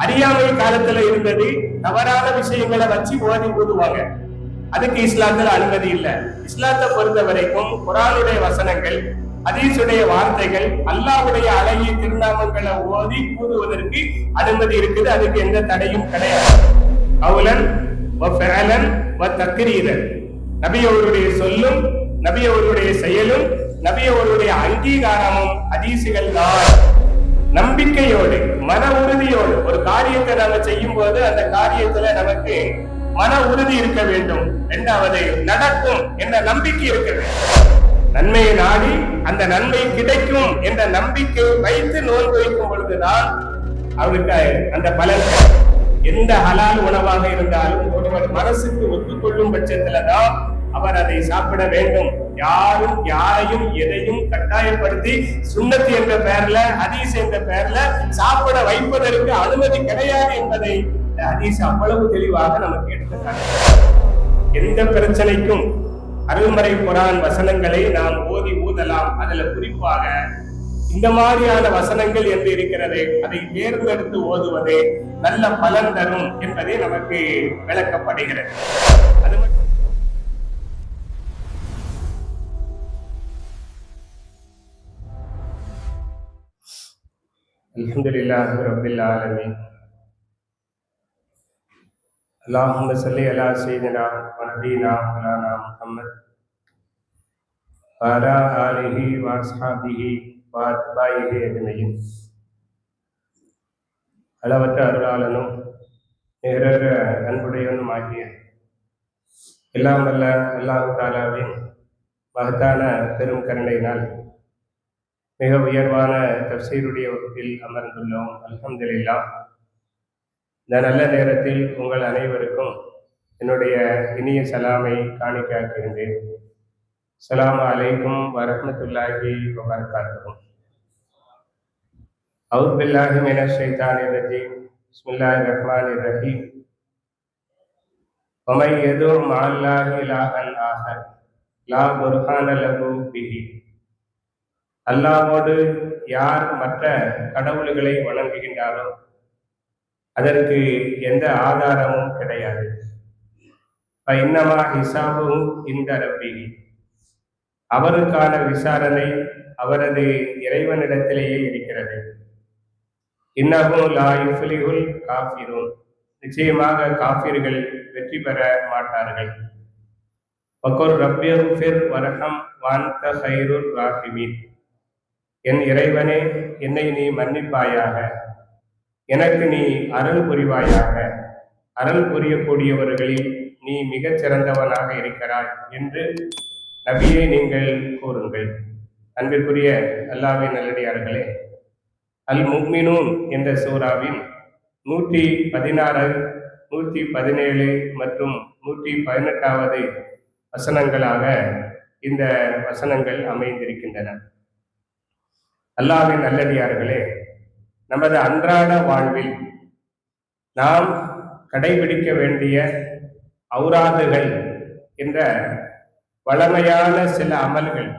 அறியாமை காலத்துல இருந்தது. தவறான விஷயங்களை வச்சு ஓதி ஊதுவாங்க. அதுக்கு இஸ்லாத்துல அனுமதி இல்லை. இஸ்லாத்தை பொறுத்த வரைக்கும் குர்ஆனுடைய வசனங்கள், ஹதீஸுடைய வார்த்தைகள், அல்லாஹ்வுடைய அழகிய திருநாமங்களை ஓதி ஊதுவதற்கு அனுமதி இருக்குது. அதுக்கு எந்த தடையும் கிடையாது. கௌலன் வ ஃபிஅலன் வ தக்ரீரன், நபி அவருடைய சொல்லும், நபி அவருடைய செயலும், நபி அவருடைய அங்கீகாரமும் ஹதீஸுகள் தான். நம்பிக்கையோடு, மன உறுதியோடு ஒரு காரியத்தை நாம செய்யும் போது அந்த காரியத்துல நமக்கு மன உறுதி இருக்க வேண்டும். இரண்டாவது, நடக்கும் என்ற நம்பிக்கை இருக்க வேண்டும். நன்மையை நாடி அந்த நன்மை கிடைக்கும் என்ற நம்பிக்கை வைத்து நோன்பு வைக்கும் பொழுதுதான் அவருக்கு அந்த பலன். எந்த ஹலால் உணவாக இருந்தாலும் ஒருவர் மனசுக்கு ஒத்துக்கொள்ளும் பட்சத்துலதான் அவர் அதை சாப்பிட வேண்டும். யாரும் யாரையும் எதையும் கட்டாயப்படுத்தி சுன்னத் என்ற பெயர்ல, ஹதீஸ் என்ற பெயர்ல சாப்பிட வைப்பதற்கு அனுமதி கிடையாது என்பதை ஹதீஸ் அவ்வளவு தெளிவாக நமக்கு எடுத்துக்காட்டு. எந்த பிரச்சனைக்கும் அருள்மறை குர்ஆன் வசனங்களை நாம் ஓதி ஊதலாம். அதுல குறிப்பாக இந்த மாதிரியான வசனங்கள் என்று இருக்கிறது, அதை தேர்ந்தெடுத்து ஓதுவதே நல்ல பலன் தரும் என்பதை நமக்கு விளக்கப்படுகிறது. அது அல்ஹம்துலில்லாஹி ரப்பில் ஆலமீன். அல்லாஹும்ம ஸல்லி அலா சய்யிதினா வ நபியினா மௌலானா முஹம்மத் வ அலா ஆலிஹி வ அஸ்ஹாபிஹி வ அத்பாயிஹி அஜ்மஈன். அளவற்ற அருளாளனும் நிகரற்ற அன்புடையவனும் ஆகிய எல்லாம் வல்ல அல்லாஹ் தஆலாவின் மகத்தான பெரும் கருணையினால் மிக உயர்வான தஃசீருடைய வகுப்பில் அமர்ந்துள்ளோம். அல்ஹம்துலில்லாஹ். இந்த நல்ல நேரத்தில் உங்கள் அனைவருக்கும் என்னுடைய இனிய சலாமை காணிக்கையாக்குகின்றேன். அஸ்ஸலாமு அலைக்கும் வரஹ்மத்துல்லாஹி வபரகாத்துஹு. அஊது பில்லாஹி மினஷ் ஷைத்தானிர் ரஜீம். பிஸ்மில்லாஹிர் ரஹ்மானிர் ரஹீம். வமை யது மஅல்லாஹி இலாஹன் ஆஹர் லா புர்ஹான லஹு பிஹி. அல்லாஹ்வோடு யார் மற்ற கடவுள்களை வணங்குகின்றாரோ அதற்கு எந்த ஆதாரமும் கிடையாது. இன்னமா ஹிசாபுஹு இன்த ரப்பிஹி. அவருக்கான விசாரணை அவரது இறைவனிடத்திலேயே இருக்கிறது. இன்னஹு லா யுஃப்லிஹுல் காஃபிரூன். நிச்சயமாக காஃபிர்கள் வெற்றி பெற மாட்டார்கள். வகுர் ரப்பிஃபிர் வர்ஹம் வஅன்த கைருர் ராஹிமீன். என் இறைவனே, என்னை நீ மன்னிப்பாயாக, எனக்கு நீ அருள் புரிவாயாக, அருள் புரியக்கூடியவர்களில் நீ மிகச் சிறந்தவனாக இருக்கிறாய் என்று நபியை நீங்கள் கூறுங்கள். அன்பிற்குரிய அல்லாஹ்வின் நல்லடியார்களே, அல் முஃமினூன் என்ற சூராவின் 116, 117 மற்றும் 118வது வசனங்களாக இந்த வசனங்கள் அமைந்திருக்கின்றன. அல்லாஹ்வின் நல்லடியார்களே, நமது அன்றாட வாழ்வில் நாம் கடைபிடிக்க வேண்டிய ஔராதுகள் என்ற வளமையான சில அமல்கள்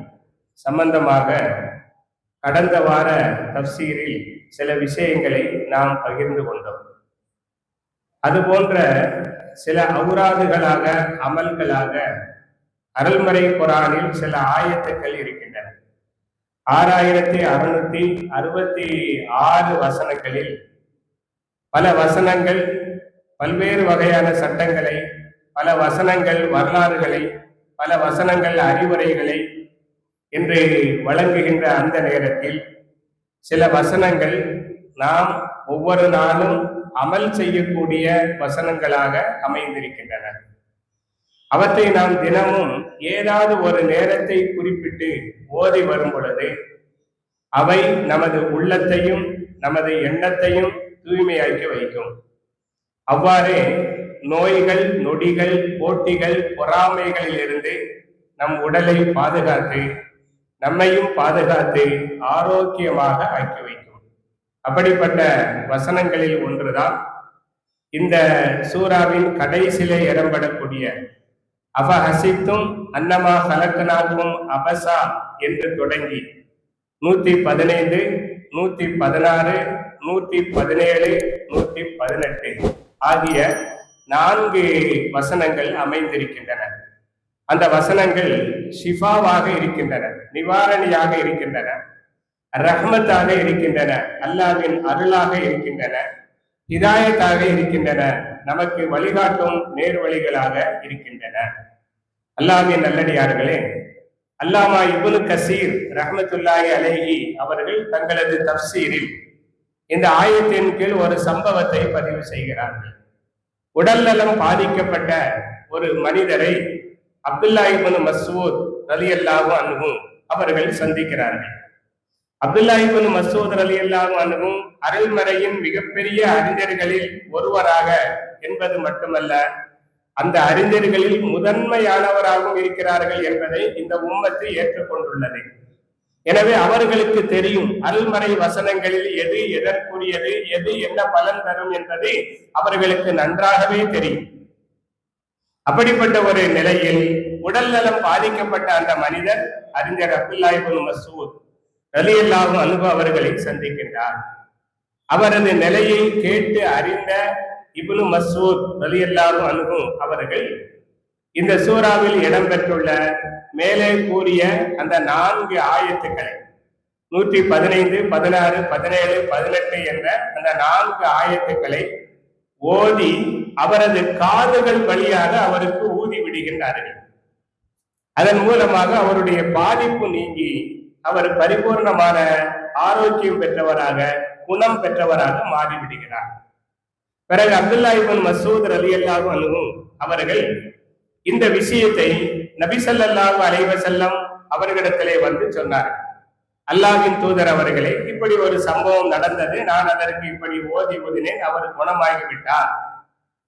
சம்பந்தமாக கடந்த வார தஃசீரில் சில விஷயங்களை நாம் பகிர்ந்து கொண்டோம். அதுபோன்ற சில ஔராதுகளாக, அமல்களாக அருள்மறை குர்ஆனில் சில ஆயத்துக்கள் இருக்கின்றன. 6666 வசனங்களில் பல வசனங்கள் பல்வேறு வகையான சட்டங்களை, பல வசனங்கள் வரலாறுகளை, பல வசனங்கள் அறிவுரைகளை என்று வழங்குகின்ற அந்த நேரத்தில் சில வசனங்கள் நாம் ஒவ்வொரு நாளும் அமல் செய்யக்கூடிய வசனங்களாக அமைந்திருக்கின்றன. அவற்றை நாம் தினமும் ஏதாவது ஒரு நேரத்தை குறிப்பிட்டு ஓதி வரும் பொழுது அவை நமது உள்ளத்தையும் நமது எண்ணத்தையும் தூய்மையாக்கி வைக்கும். அவ்வாறே நோய்கள், நொடிகள், போட்டிகள், பொறாமைகளில் இருந்து நம் உடலை பாதுகாத்து நம்மையும் பாதுகாத்து ஆரோக்கியமாக ஆக்கி வைக்கும். அப்படிப்பட்ட வசனங்களில் ஒன்றுதான் இந்த சூராவின் கடைசியிலே இடம்பெறக்கூடிய அஃபஹசிப்தும் அன்னமா ஹலக்னாக்கும் அபஸா என்று தொடங்கி 115, 116, 117, 118 ஆகிய 4 வசனங்கள் அமைந்திருக்கின்றன. அந்த வசனங்கள் ஷிஃபாவாக இருக்கின்றன, நிவாரணியாக இருக்கின்றன, ரஹ்மத்தாக இருக்கின்றன, அல்லாஹ்வின் அருளாக இருக்கின்றன, ஹிதாயத்தாக இருக்கின்றன, நமக்கு வழிகாட்டும் நேர்வழிகளாக இருக்கின்றன. அல்லாஹ்வின் நல்லடியார்களே, அல்லாமா இப்னு கசீர் ரஹ்மத்துல்லாஹி அலைஹி அவர்கள் தங்களது தஃப்சீரில் இந்த ஆயத்தின் கீழ் ஒரு சம்பவத்தை பதிவு செய்கிறார்கள். உடல்நலம் பாதிக்கப்பட்ட ஒரு மனிதரை அப்துல்லா இப்னு மஸ்ஊத் ரலியல்லாஹு அன்ஹு அவர்கள் சந்திக்கிறார்கள். அப்துல்லா இப்னு மஸ்ஊத் ரலியல்லாஹு அன்ஹு அருள்மறையின் மிகப்பெரிய அறிஞர்களில் ஒருவராக என்பது மட்டுமல்ல, அந்த அறிஞர்களில் முதன்மையானவராகவும் இருக்கிறார்கள் என்பதை இந்த உம்மத்து ஏற்றுக்கொண்டுள்ளது. எனவே அவர்களுக்கு தெரியும் அருள்மறை வசனங்களில் எது எதற்குரியது, எது என்ன பலன் தரும் என்பது அவர்களுக்கு நன்றாகவே தெரியும். அப்படிப்பட்ட ஒரு நிலையில் உடல் நலம் பாதிக்கப்பட்ட அந்த மனிதர் அறிஞர் அப்துல்லா இப்னு மஸ்ஊத் ரலியல்லாஹு அன்ஹு அவர்களை சந்திக்கின்றார். அவரது நிலையை கேட்டு அறிந்த இப்னு மஸ்ஊத் ரலியல்லாஹு அன்ஹு அவர்கள் இந்த சூறாவில் இடம்பெற்றுள்ள மேலே கூறிய அந்த 4 ஆயத்துக்களை 115, 16, 17, 18 என்ற அந்த 4 ஆயத்துக்களை ஓதி அவரது காதுகள் வழியாக அவருக்கு ஊதி விடுகின்றார்கள். அதன் மூலமாக அவருடைய பாதிப்பு நீங்கி அவர் பரிபூர்ணமான ஆரோக்கியம் பெற்றவராக, குணம் பெற்றவராக மாறிவிடுகிறார். பிறகு அப்துல்லா இப்னு மஸ்ஊத் ரலியல்லாஹு அன்ஹு அவர்கள் இந்த விஷயத்தை நபி ஸல்லல்லாஹு அலைஹி வஸல்லம் அவர்களிடத்திலே வந்து சொன்னார். அல்லாஹ்வின் தூதர் அவர்களே, இப்படி ஒரு சம்பவம் நடந்தது, நான் அதற்கு இப்படி ஓதினேன், அவர் குணமாகிவிட்டார்,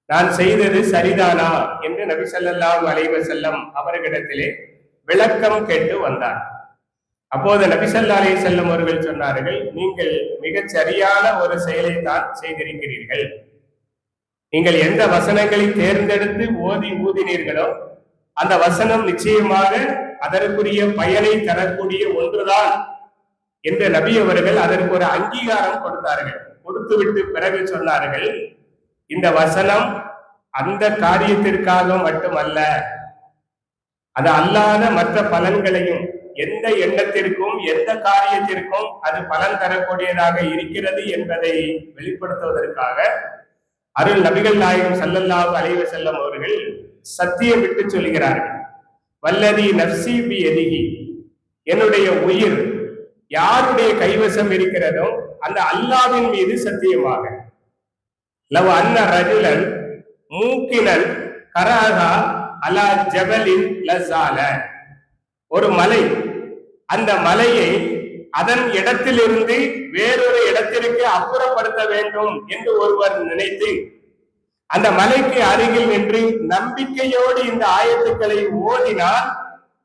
நான் செய்தது சரிதானா என்று நபி ஸல்லல்லாஹு அலைஹி வஸல்லம் அவர்களிடத்திலே விளக்கம் கேட்டு வந்தார். அப்போது நபி ஸல்லல்லாஹு அலைஹி வஸல்லம் அவர்கள் சொன்னார்கள், நீங்கள் மிகச் சரியான ஒரு செயலை தான் செய்திருக்கிறீர்கள். நீங்கள் எந்த வசனங்களை தேர்ந்தெடுத்து ஊதினீர்களோ அந்த வசனம் நிச்சயமாக அதற்குரிய பயனை தரக்கூடிய ஒன்றுதான் என்று நபி அவர்கள் அதற்கு ஒரு அங்கீகாரம் கொடுத்தார்கள். கொடுத்துவிட்டு பிறகு சொன்னார்கள், இந்த வசனம் அந்த காரியத்திற்காக மட்டுமல்ல, அது அல்லாத மற்ற பலன்களையும், எந்த எண்ணத்திற்கும் எந்த காரியத்திற்கும் அது பலன் தரக்கூடியதாக இருக்கிறது என்பதை வெளிப்படுத்துவதற்காக அருள் நபிகள் நாயகம் ஸல்லல்லாஹு அலைஹி வஸல்லம் அவர்கள் சத்தியம் விட்டு சொல்கிறார்கள், வல்லதி நஃப்ஸி பியதிஹி, என்னுடைய உயிர் யாருடைய கைவசம் இருக்கிறதோ அந்த அல்லாஹ்வின் மீது சத்தியமாக, லவ் அன்ன ரஜுலன் மூக்கினன் கராஹா அலா ஜபலின் லஸால, ஒரு மலை, அந்த மலையை அதன் இடத்திலிருந்து வேறொரு இடத்திற்கு அப்புறப்படுத்த வேண்டும் என்று ஒருவர் நினைத்து அந்த மலைக்கு அருகில் நின்று நம்பிக்கையோடு இந்த ஆயத்துக்களை ஓதினால்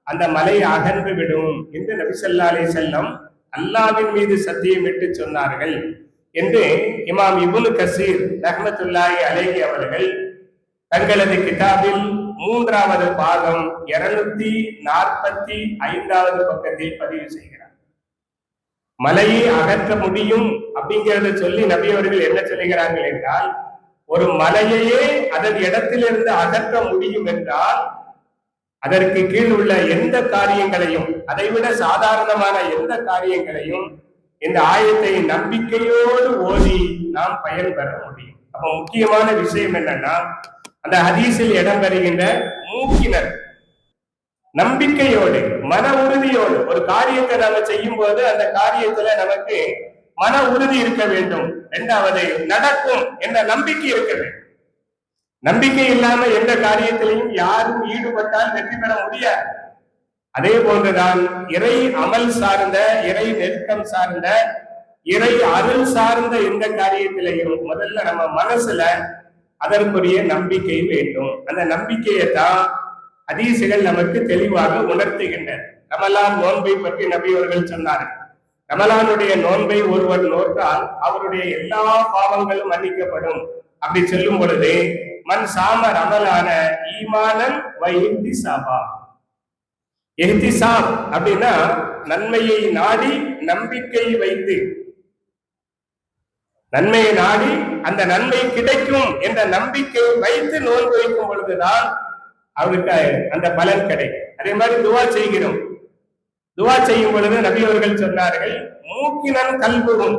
அந்த மலை அகன்று விடும் என்று நபி ஸல்லல்லாஹு அலைஹி வஸல்லம் அல்லாஹ்வின் மீது சத்தியமிட்டு சொன்னார்கள் என்று இமாம் இப்னு கசீர் ரஹ்மத்துல்லாஹி அலைஹி அவர்கள் தங்களது கிதாபில் 3வது பாகம் 245வது பக்கத்தில் பதிவு செய்கிறார். மலையை அகற்ற முடியும் அப்படிங்கிறத சொல்லி நபி அவர்கள் என்ன சொல்லுகிறார்கள் என்றால், ஒரு மலையையே அதன் இடத்திலிருந்து அகற்ற முடியும் என்றால் அதற்கு கீழ் உள்ள எந்த காரியங்களையும், அதைவிட சாதாரணமான எந்த காரியங்களையும் இந்த ஆயத்தை நம்பிக்கையோடு ஓதி நாம் பயன்பெற முடியும். அப்ப முக்கியமான விஷயம் என்னன்னா, அந்த ஹதீஸில் இடம்பெறுகின்ற மூக்கினர் நம்பிக்கையோடு, மன உறுதியோடு ஒரு காரியத்தை நாம செய்யும் போது அந்த காரியத்துல நமக்கு மன உறுதி இருக்க வேண்டும். 2வது, நடக்கும் என்ற நம்பிக்கை இருக்க வேண்டும். நம்பிக்கை இல்லாம எந்த காரியத்திலையும் யாரும் ஈடுபட்டால் வெற்றி பெற முடியாது. அதே போன்றுதான் இறை அமல் சார்ந்த, இறை நெருக்கம் சார்ந்த, இறை அருள் சார்ந்த எந்த காரியத்திலையும் முதல்ல நம்ம மனசுல அதற்குரிய நம்பிக்கை வேண்டும். அந்த நம்பிக்கையை தான் ஹதீசுகள் நமக்கு தெளிவாக உணர்த்துகின்றன. ரமலான் நோன்பை பற்றி நபி அவர்கள் சொன்னார்கள். ரமலானுடைய நோன்பை ஒருவர் நோற்றால் அவருடைய எல்லா பாவங்களும் மன்னிக்கப்படும். அப்படி சொல்லும் பொழுது மன் சாம ரமலான ஈமானன் வ இஹ்திசாபா, இஹ்திசாப் அப்படின்னா நன்மையை நாடி நம்பிக்கை வைத்து, நன்மையை நாடி அந்த நன்மை கிடைக்கும் என்ற நம்பிக்கை வைத்து நோன்பு வைக்கும் பொழுதுதான் அவருக்கு அந்த பலன் கிடைக்கும். அதே மாதிரி துவா செய்கிறோம். துவா செய்யும் பொழுது நபி அவர்கள் சொன்னார்கள், மூக்கினன் கல்புகும்,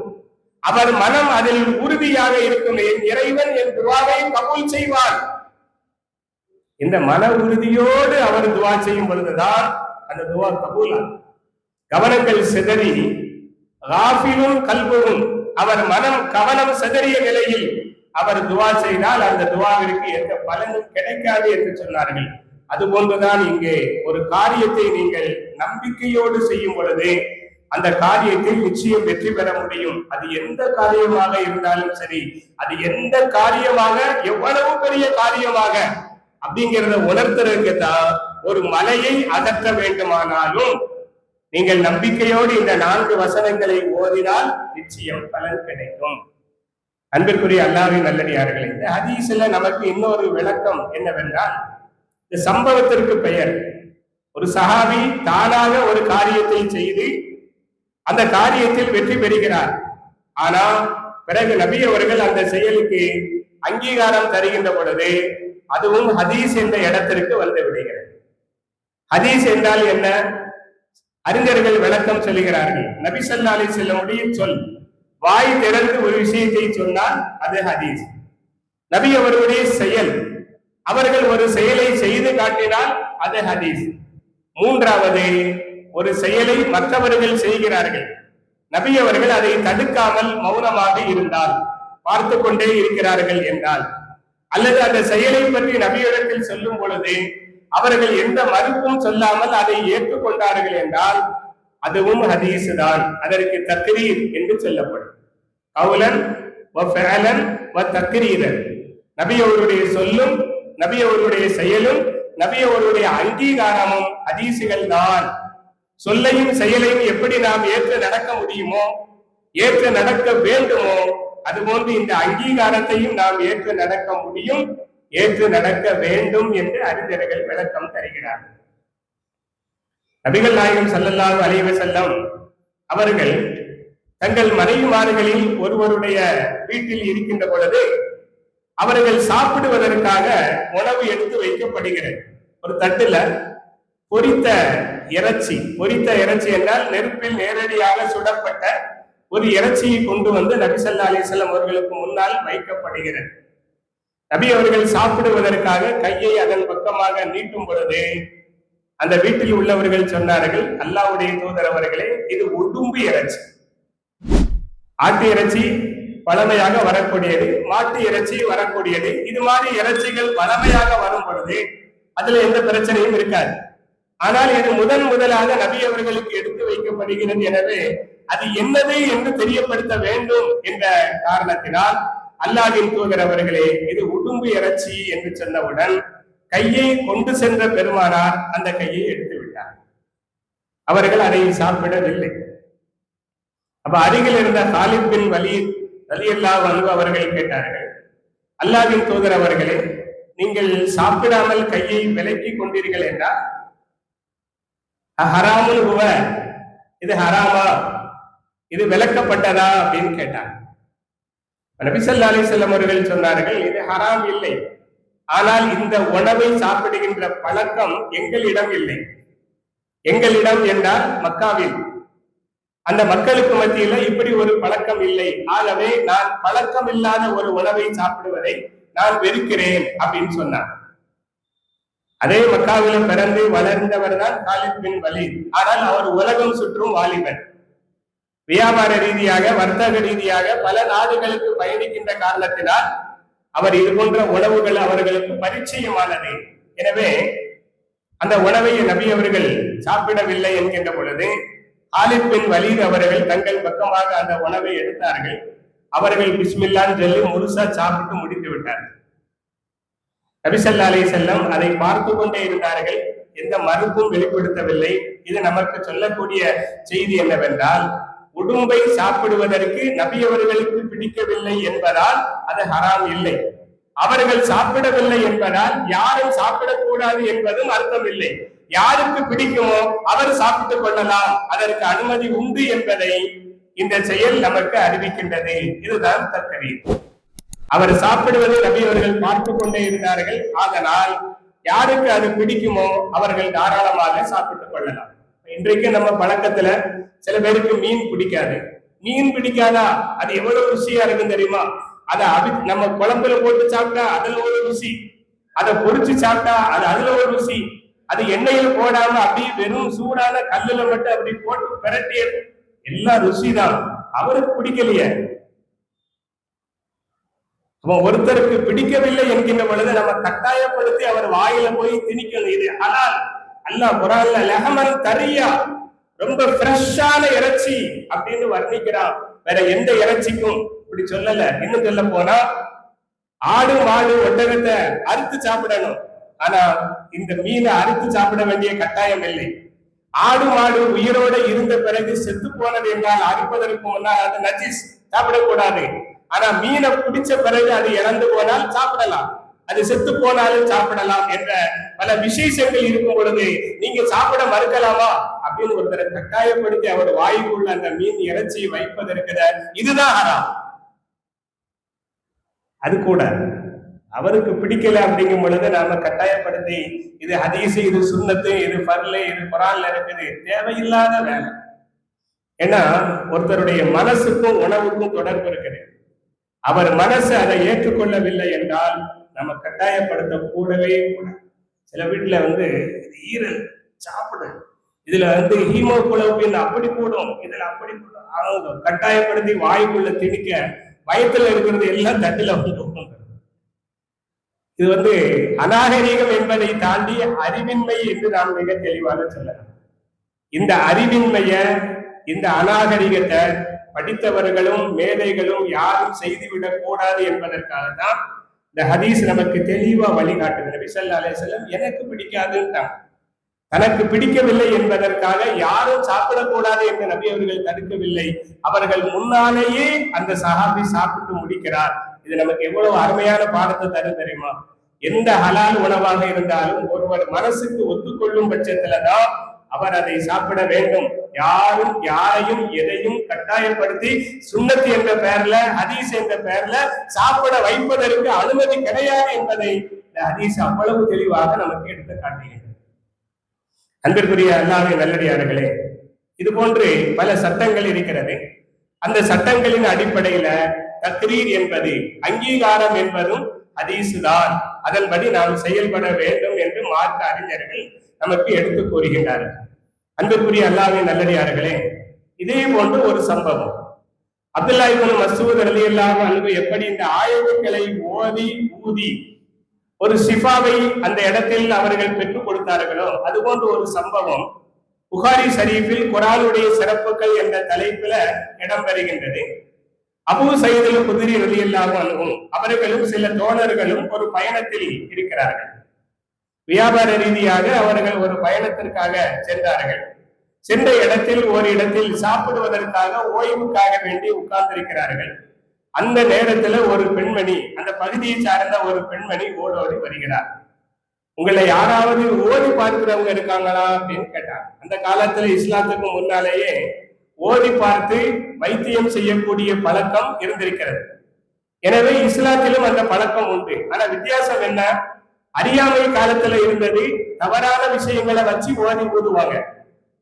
அவர் மனம் அதில் உறுதியாக இருக்கும், என் இறைவன் என் துவாவை கபூல் செய்வார். இந்த மன உறுதியோடு அவர் துவா செய்யும் பொழுதுதான் அந்த துவா கபூல். கவனங்கள் சிதறி காஃபிலும் கல்புகும், அவர் மனம் கவனம் சிதறிய நிலையில் அவர் துவா செய்தால் அந்த துவாவிற்கு எந்த பலனும் கிடைக்காது என்று சொன்னார்கள். அதுபோன்றுதான் இங்கே ஒரு காரியத்தை நீங்கள் நம்பிக்கையோடு செய்யும் பொழுது அந்த காரியத்தில் நிச்சயம் வெற்றி பெற முடியும். அது எந்த காரியமாக இருந்தாலும் சரி, அது எந்த காரியமாக, எவ்வளவு பெரிய காரியமாக அப்படிங்கிறத உணர்த்துறதுக்கு தான் ஒரு மலையை அகற்ற வேண்டுமானாலும் நீங்கள் நம்பிக்கையோடு இந்த 4 வசனங்களை ஓதினால் நிச்சயம் பலன் கிடைக்கும். அன்பிற்குரிய அல்லாஹ்வின் நல்லடியார்களே, இந்த ஹதீஸ்ல நமக்கு இன்னொரு விளக்கம் என்னவென்றால், இந்த சம்பவத்திற்கு பெயர் ஒரு சஹாபி தானாக ஒரு காரியத்தை செய்து அந்த காரியத்தில் வெற்றி பெறுகிறார். ஆனால் பிறகு நபி அவர்கள் அந்த செயலுக்கு அங்கீகாரம் தருகின்ற பொழுது அதுவும் ஹதீஸ் என்ற இடத்திற்கு வந்து விடுகிறது. ஹதீஸ் என்றால் என்ன? அறிஞர்கள் விளக்கம் சொல்லுகிறார்கள். நபி ஸல்லல்லாஹு அலைஹி வஸல்லம் சொல், வாய் திறந்து ஒரு விஷயத்தை சொன்னால் அது ஹதீஸ். நபி அவர்களுடைய செயல், அவர்கள் ஒரு செயலை செய்து காட்டினால் அது ஹதீஸ். மூன்றாவது, ஒரு செயலை மற்றவர்கள் செய்கிறார்கள், நபி அவர்கள் அதை தடுக்காமல் மௌனமாக இருந்தால், பார்த்து கொண்டே இருக்கிறார்கள் என்றால், அல்லது அந்த செயலை பற்றி நபியிடத்தில் சொல்லும் பொழுது அவர்கள் எந்த மறுப்பும் சொல்லாமல் அதை ஏற்றுக்கொண்டார்கள் என்றால் அதுவும் ஹதீஸ் தான். அதற்கு தக்ரீர் என்று சொல்லப்படும். கவுலன் வ ஃபஅலன் வ தக்ரீரன், நபி அவருடைய சொல்லும் நபி அவருடைய செயலும் நபி அவருடைய அங்கீகாரமும் ஹதீசுகள் தான். சொல்லையும் செயலையும் எப்படி நாம் ஏற்று நடக்க முடியுமோ, ஏற்று நடக்க வேண்டுமோ, அதுபோன்று இந்த அங்கீகாரத்தையும் நாம் ஏற்று நடக்க முடியும், ஏற்று நடக்க வேண்டும் என்று அறிஞர்கள் விளக்கம் தருகிறார்கள். நபிகள் நாயகம் ஸல்லல்லாஹு அலைஹி வஸல்லம் அவர்கள் தங்கள் மனைவிமார்களில் ஒருவருடைய வீட்டில் இருக்கின்ற பொழுது அவர்கள் சாப்பிடுவதற்காக உணவு எடுத்து வைக்கப்படுகிறது. ஒரு தட்டுல பொரித்த இறைச்சி, பொரித்த இறைச்சி என்றால் நெருப்பில் நேரடியாக சுடப்பட்ட ஒரு இறைச்சியை கொண்டு வந்து நபி ஸல்லல்லாஹு அலைஹி வஸல்லம் அவர்களுக்கு முன்னால் வைக்கப்படுகிறது. நபி அவர்கள் சாப்பிடுவதற்காக கையை அதன் பக்கமாக நீட்டும் பொழுது அந்த வீட்டில் உள்ளவர்கள் சொன்னார்கள், அல்லாஹ்வுடைய தூதர் அவர்களே, இது உடும்பு இறைச்சி. ஆட்டு இறைச்சி பழமையாக வரக்கூடியது, மாட்டு இறைச்சி வரக்கூடியது. இது மாதிரி இறைச்சிகள் பழமையாக வரும் பொழுது அதுல எந்த பிரச்சனையும் இருக்காது. ஆனால் இது முதலாக நபி அவர்களுக்கு எடுத்து வைக்கப்படுகிறது. எனவே அது என்னது என்று தெரியப்படுத்த வேண்டும் என்ற காரணத்தினால் அல்லாஹ்வின் தூதர் அவர்களே, இது உடும்பு இறைச்சி என்று சொன்னவுடன் கையை கொண்டு சென்ற பெருமானார் அந்த கையை எடுத்து விட்டார். அவர்கள் அதை சாப்பிடவில்லை. அப்ப அருகில் இருந்த காலித் பின் வலீத் ரலியல்லாஹு அன்ஹு அவர்கள் கேட்டார்கள், அல்லாஹ்வின் தூதர் அவர்களே, நீங்கள் சாப்பிடாமல் கையை விலக்கி கொண்டீர்கள் என்றால் ஹராமுல் ஹுவ, இது ஹராமா, இது விலக்கப்பட்டதா அப்படின்னு கேட்டாங்க. நபி ஸல்லல்லாஹு அலைஹி வஸல்லம் அவர்கள் சொன்னார்கள், இது ஹராம் இல்லை, ஆனால் இந்த உணவை சாப்பிடுகின்ற பழக்கம் எங்களிடம் இல்லை. எங்களிடம் என்றால் மக்காவில், அந்த மக்களுக்கு மத்தியில இப்படி ஒரு பழக்கம் இல்லை. ஆகவே நான் பழக்கம் இல்லாத ஒரு உணவை சாப்பிடுவதை நான் வெறுக்கிறேன் அப்படின்னு சொன்னார். அதே மக்காவில பிறந்து வளர்ந்தவர் தான் காலித் பின் வலீத். ஆனால் அவர் உலகம் சுற்றும் வாலிபன். வியாபார ரீதியாக, வர்த்தக ரீதியாக பல நாடுகளுக்கு பயணிக்கின்ற காரணத்தினால் அவர் இது போன்ற உணவுகள் அவர்களுக்கு பரிச்சயமானது. எனவே அந்த உணவை நபி அவர்கள் சாப்பிடவில்லை என்கின்ற பொழுது காலித் பின் வலீத் அவர்கள் தங்கள் பக்கமாக அந்த உணவை எடுத்தார்கள். அவர்கள் பிஸ்மில்லான்னு சொல்லி முழுசா சாப்பிட்டு முடித்து விட்டார்கள். நபி ஸல்லல்லாஹு அலைஹி வஸல்லம் அதை பார்த்து கொண்டே இருந்தார்கள், எந்த மறுப்பும் வெளிப்படுத்தவில்லை. இது நமக்கு சொல்லக்கூடிய செய்தி என்னவென்றால், உடும்பை சாப்பிடுவதற்கு நபி அவர்களுக்கு பிடிக்கவில்லை என்பதால் அது ஹராம் இல்லை. அவர்கள் சாப்பிடவில்லை என்பதால் யாரும் சாப்பிடக்கூடாது என்பதும் அர்த்தம் இல்லை. யாருக்கு பிடிக்குமோ அவர் சாப்பிட்டுக் கொள்ளலாம், அதற்கு அனுமதி உண்டு என்பதை இந்த செயல் நமக்கு அறிவிக்கின்றது. இதுதான் தக்ரீர். அவர் சாப்பிடுவதை நபி அவர்கள் பார்த்து கொண்டே இருந்தார்கள். அதனால் யாருக்கு அது பிடிக்குமோ அவர்கள் தாராளமாக சாப்பிட்டுக் கொள்ளலாம். இன்றைக்கு நம்ம பழக்கத்துல சில பேருக்கு மீன் பிடிக்காது. மீன் பிடிக்காதா? அது எவ்வளவு ருசியா இருக்கும் தெரியுமா? அதை நம்ம குழம்புல போட்டு சாப்பிட்டா அதுல ஒரு ருசி, அதை பொரிச்சு சாப்பிட்டா அதுல ஒரு ருசி, அது எண்ணெயில போடாம அப்படியே வெறும் சூடான கல்லுல மட்டும் அப்படி போட்டு பிரட்டி எல்லாம் ருசி தான். அவருக்கு பிடிக்கலையே. ஒருத்தருக்கு பிடிக்கவில்லை என்கின்ற பொழுது நம்ம கட்டாயப்படுத்தி அவர் வாயில போய் திணிக்கணும். இது ஹலால். அல்லாஹ் குர்ஆன்ல லஹமன் தரியா, ரொம்ப ஃப்ரெஷ்ஷான இறைச்சி அப்படின்னு வர்ணிக்கிறான். வேற எந்த இறைச்சிக்கும் இப்படி சொல்லல. இன்னும் சொல்ல போனா ஆடு மாடு ஒட்டகத்தை அறுத்து சாப்பிடணும். ஆனா இந்த மீனை அறுத்து சாப்பிட வேண்டிய கட்டாயம் இல்லை. ஆடு மாடு உயிரோட இருந்த பிறகு செத்து போனது என்றால் அறுப்பதற்கு முன்னால் அது நஜீஸ், சாப்பிடக்கூடாது. ஆனா மீனை பிடிச்ச பிறகு அது இறந்து போனால் சாப்பிடலாம், அது செத்து போனாலும் சாப்பிடலாம் என்ற பல விசேஷங்கள் இருக்கும் பொழுது நீங்க சாப்பிட மறுக்கலாமா அப்படின்னு ஒருத்தரை கட்டாயப்படுத்தி அவர் வாய்க்குள்ள அந்த மீன் இறைச்சியை வைப்பதற்கு இதுதான் ஹராம். அது கூட அவருக்கு பிடிக்கல அப்படிங்கும் பொழுது நாம கட்டாயப்படுத்தி இது ஹதீஸ், இது சுன்னத்து, இது ஃபர்லு, இது குர்ஆன்ல இருக்குது, தேவையில்லாத வேலை. ஏன்னா ஒருத்தருடைய மனசுக்கும் உணவுக்கும் தொடர்பு இருக்குது. அவர் மனசு அதை ஏற்றுக்கொள்ளவில்லை என்றால் நம்ம கட்டாயப்படுத்த கூடவே கூட. சில வீட்டுல ஈரல் சாப்பிடு, இதுல ஹீமோகுளோபின் அப்படி கூடும், இதுல அப்படி கூடும், அவங்க கட்டாயப்படுத்தி வாய்க்குள்ள திணிக்க வயத்துல இருக்கிறது எல்லாம் தட்டுல வந்துடும். இது அநாகரீகம் என்பதை தாண்டி அறிவின்மை என்று நாம் மிக தெளிவாக சொல்லலாம். இந்த அறிவின்மைய, இந்த அநாகரிகத்தை படித்தவர்களும் மேதைகளும் யாரும் செய்துவிடக் கூடாது என்பதற்காக தான் இந்த ஹதீஸ் நமக்கு தெளிவா வழிகாட்டுது. நபி ஸல்லல்லாஹு அலைஹி வஸல்லம் எனக்கு பிடிக்காதுன்றாங்க. தனக்கு பிடிக்கவில்லை என்பதற்காக யாரும் சாப்பிடக்கூடாது என்று நபி அவர்கள் தடுக்கவில்லை. அவர்கள் முன்னாலேயே அந்த சஹாபி சாப்பிட்டு முடிக்கிறார். இது நமக்கு எவ்வளவு அருமையான பாடத்தை தரும் தெரியுமா? எந்த ஹலால் உணவாக இருந்தாலும் ஒருவர் மனசுக்கு ஒத்துக்கொள்ளும் பட்சத்துலதான் அவர் அதை சாப்பிட வேண்டும். யாரும் யாரையும் எதையும் கட்டாயப்படுத்தி சுன்னத் என்ற பெயர்ல, ஹதீஸ் என்ற பெயர்ல சாப்பிட வைப்பதற்கு அனுமதி கிடையாது என்பதை இந்த ஹதீஸ் அவ்வளவு தெளிவாக நமக்கு எடுத்து காட்டுகிறது. அன்பிற்குரிய அல்லாஹ்வின் நல்லடியார்களே, இது போன்று பல சட்டங்கள் இருக்கிறது. அந்த சட்டங்களின் அடிப்படையில தக்ரீர் என்பது, அங்கீகாரம் என்பதும் ஹதீஸ் தான். அதன்படி நாம் செயல்பட வேண்டும் என்று மார்க்க அறிஞர்கள் நமக்கு எடுத்து கூறுகின்றார்கள். அன்புக்குரிய அல்லாஹ்வின் நல்லடியார்களே, இதே போன்று ஒரு சம்பவம், அப்துல்லாஹ் இப்னு மஸ்ஊத் ரலியல்லாஹு அன்ஹு எப்படி இந்த ஆயத்துக்களை ஓதி ஊதி ஒரு ஷிஃபாவை அந்த இடத்தில் அவர்கள் பெற்றுக் கொடுத்தார்களோ அது போன்ற ஒரு சம்பவம் புகாரி ஷரீஃபில் குர்ஆனுடைய சிறப்புகள் என்ற தலைப்பில இடம்பெறுகின்றது. அபூ சயீத் அல் குத்ரி ரலியல்லாஹு அன்ஹு அவர்களும் சில தோழர்களும் ஒரு பயணத்தில் இருக்கிறார்கள். வியாபார ரீதியாக அவர்கள் ஒரு பயணத்திற்காக சென்றார்கள். சென்ற இடத்தில் ஒரு இடத்தில் சாப்பிடுவதற்காக ஓய்வுக்காக வேண்டி உட்கார்ந்திருக்கிறார்கள். அந்த நேரத்துல ஒரு பெண்மணி, அந்த பகுதியை சார்ந்த ஒரு பெண்மணி ஓடோடி வருகிறார். உங்களை யாராவது ஓதி பார்க்கிறவங்க இருக்காங்களா அப்படின்னு கேட்டார். அந்த காலத்துல இஸ்லாத்துக்கு முன்னாலேயே ஓதி பார்த்து வைத்தியம் செய்யக்கூடிய பழக்கம் இருந்திருக்கிறது. எனவே இஸ்லாத்திலும் அந்த பழக்கம் உண்டு. ஆனா வித்தியாசம் என்ன? அறியாமை காலத்துல இருந்தது, தவறான விஷயங்களை வச்சு ஓதி ஊதுவாங்க.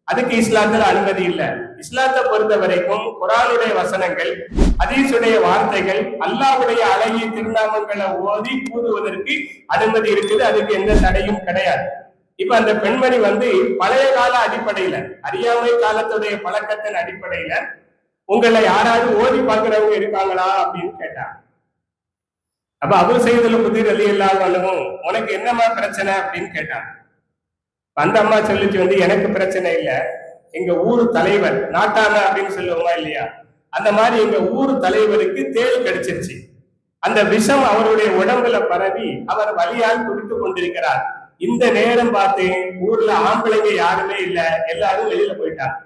அதுக்கு இஸ்லாத்துல அனுமதி இல்லை. இஸ்லாத்தை பொறுத்த வரைக்கும் குர்ஆனுடைய வசனங்கள், ஹதீஸுடைய வார்த்தைகள், அல்லாஹ்வுடைய அழகிய திருநாமங்களை ஓதி ஊதுவதற்கு அனுமதி இருக்குது. அதுக்கு எந்த தடையும் கிடையாது. இப்ப அந்த பெண்மணி பழைய கால அடிப்படையில, அறியாமை காலத்துடைய பழக்கத்தின் அடிப்படையில உங்களை யாராவது ஓதி பார்க்கிறவங்க இருக்காங்களா அப்படின்னு கேட்டாங்க. அப்ப அபூ சயீத் அல் குத்ரி ரலியல்லாஹு அன்ஹு உனக்கு என்னமா பிரச்சனை அப்படின்னு கேட்டாங்க. அந்த அம்மா சொல்லிச்சு, எனக்கு பிரச்சனை இல்ல, எங்க ஊர் தலைவர், நாட்டாம அப்படின்னு சொல்லுவோமா இல்லையா, அந்த மாதிரி எங்க ஊர் தலைவருக்கு தேள் கடிச்சிருச்சு. அந்த விஷம் அவருடைய உடம்புல பரவி அவர் வலியால் துடித்துக் கொண்டிருக்கிறார். இந்த நேரம் பார்த்து ஊர்ல ஆம்பளைங்க யாருமே இல்ல, எல்லாரும் வெளியில போயிட்டாங்க.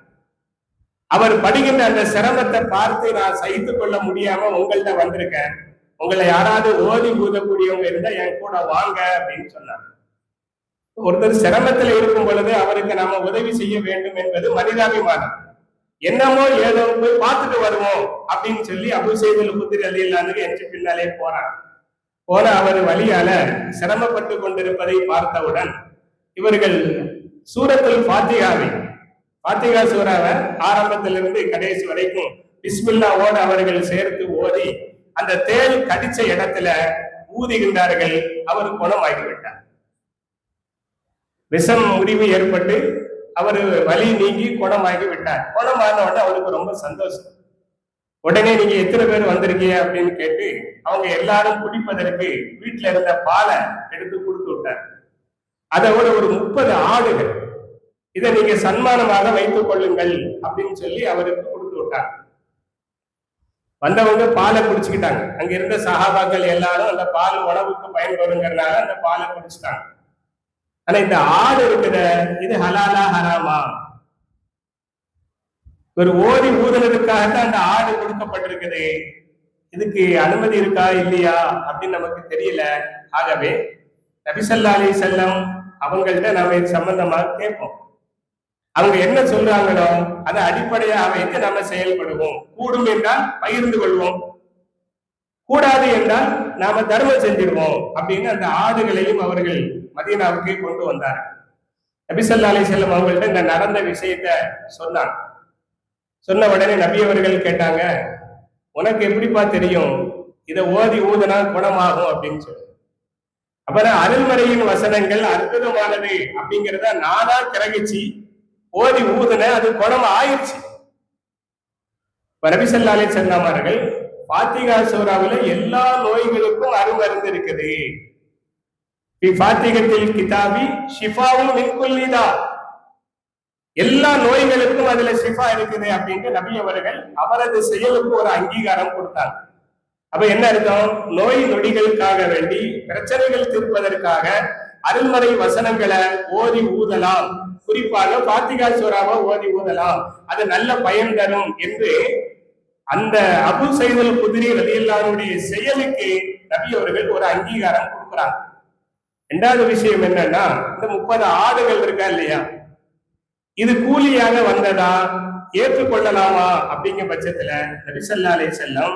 அவர் படுகின்ற அந்த சிரமத்தை பார்த்து நான் சகித்துக் கொள்ள முடியாம உங்கள்கிட்ட வந்திருக்கேன். உங்களை யாராவது ஓதி ஊதக்கூடியவங்க இருந்தா என் கூட வாங்க அப்படின்னு சொன்னாங்க. ஒருத்தர் சிரமத்துல இருக்கும் பொழுது அவருக்கு நாம உதவி செய்ய வேண்டும் என்பது மனிதாபிமானம். என்னமோ ஏதோ போய் பார்த்துட்டு வருவோம் அப்படின்னு சொல்லி அபூ ஸைத் அல் குத்ரி ரலியல்லாஹு அன்ஹு என்று பின்னாலே போனார். போன அவர் வழியால சிரமப்பட்டு கொண்டிருப்பதை பார்த்தவுடன் இவர்கள் சூரத்துல் ஃபாத்திகா சூராவை ஆரம்பத்திலிருந்து கடைசி வரைக்கும் பிஸ்மில்லாவோடு அவர்கள் சேர்த்து ஓதி அந்த தேள் கடிச்ச இடத்துல ஊதுகின்றார்கள். அவர் குணமாகிவிட்டார். விஷம் முறிவு ஏற்பட்டு அவர் வலி நீங்கி குணமாகி விட்டார். குணமான உடனே அவருக்கு ரொம்ப சந்தோஷம். உடனே நீங்க எத்தனை பேர் வந்திருக்கீங்க அப்படின்னு கேட்டு அவங்க எல்லாரும் குடிப்பதற்கு வீட்டுல இருந்த பாலை எடுத்து கொடுத்து விட்டார். அதோட ஒரு 30 ஆடுகள், இதை நீங்க சன்மானமாக வைத்துக் கொள்ளுங்கள் அப்படின்னு சொல்லி அவருக்கு கொடுத்து விட்டார். வந்தவங்க பாலை குடிச்சுக்கிட்டாங்க. அங்க இருந்த சஹாபாக்கள் எல்லாரும் அந்த பால் உணவுக்கு பயன்படுங்கிறதுனால அந்த பாலை குடிச்சுட்டாங்க. ஆனா இந்த ஆடு இருக்கிற இது ஹலாலா ஹராமா? ஒரு ஓதி ஊதுனதுக்காகத்தான் அந்த ஆடு கொடுக்கப்பட்டிருக்குது. இதுக்கு அனுமதி இருக்கா இல்லையா அப்படின்னு நமக்கு தெரியல. ஆகவே நபி ஸல்லல்லாஹு அலைஹி வஸல்லம் அவங்கள்ட்ட நாம இது சம்பந்தமா கேட்போம். அவங்க என்ன சொல்றாங்களோ அதை அடிப்படையாக வைத்து நம்ம செயல்படுவோம். கூடும் என்றால் பகிர்ந்து கொள்வோம், கூடாது என்றால் நாம தர்மம் செஞ்சிருவோம் அப்படின்னு அந்த ஆடுகளையும் அவர்கள் மதீனாவுக்கு கொண்டு வந்தார். நபி ஸல்லல்லாஹு அலைஹி வஸல்லம் அவங்கள்ட்ட இந்த நடந்த விஷயத்த சொன்னாங்க. சொன்ன உடனே நபி அவர்கள் கேட்டாங்க, உனக்கு எப்படிப்பா தெரியும் இதை ஓதி ஊதுனா குணமாகும் அப்படின்னு சொல்லி. அப்புறம் அருள்மறையின் வசனங்கள் அற்புதமானது அப்படிங்கிறத நானா கிரகிச்சு ஓதி ஊதுன, அது குணம் ஆயிடுச்சு. நபி ஸல்லல்லாஹு அலைஹி வஸல்லம் அவர்கள் ஃபாத்திகா சூராவுல எல்லா நோய்களுக்கும் அருமருந்து இருக்குது. ஃபாத்திகத்தில் கிதாபி ஷிஃபாவும் மின் குல்லி தா, எல்லா நோய்களுக்கும் அதுல ஷிஃபா இருக்குது அப்படின்னு நபி அவர்கள் அவரது செயலுக்கு ஒரு அங்கீகாரம் கொடுத்தாங்க. அப்ப என்ன அர்த்தம்? நோய் நொடிகளுக்காக வேண்டி பிரச்சனைகள் தீர்ப்பதற்காக அருள்மறை வசனங்களை ஓதி ஊதலாம், குறிப்பாக ஃபாத்திகா சூராவை ஓதி ஊதலாம், அது நல்ல பயன் தரும் என்று அந்த அபூ ஸைத் அல் குத்ரி ரலியல்லாஹு அன்ஹுடைய செயலுக்கு நபி அவர்கள் ஒரு அங்கீகாரம் கொடுக்குறாங்க. இரண்டாவது விஷயம் என்னன்னா, இந்த 30 ஆடுகள் இருக்கா இல்லையா, இது கூலியாக வந்ததா, ஏற்றுக்கொள்ளலாமா அப்படிங்கிற பட்சத்துல நபி ஸல்லல்லாஹு அலைஹி வஸல்லம்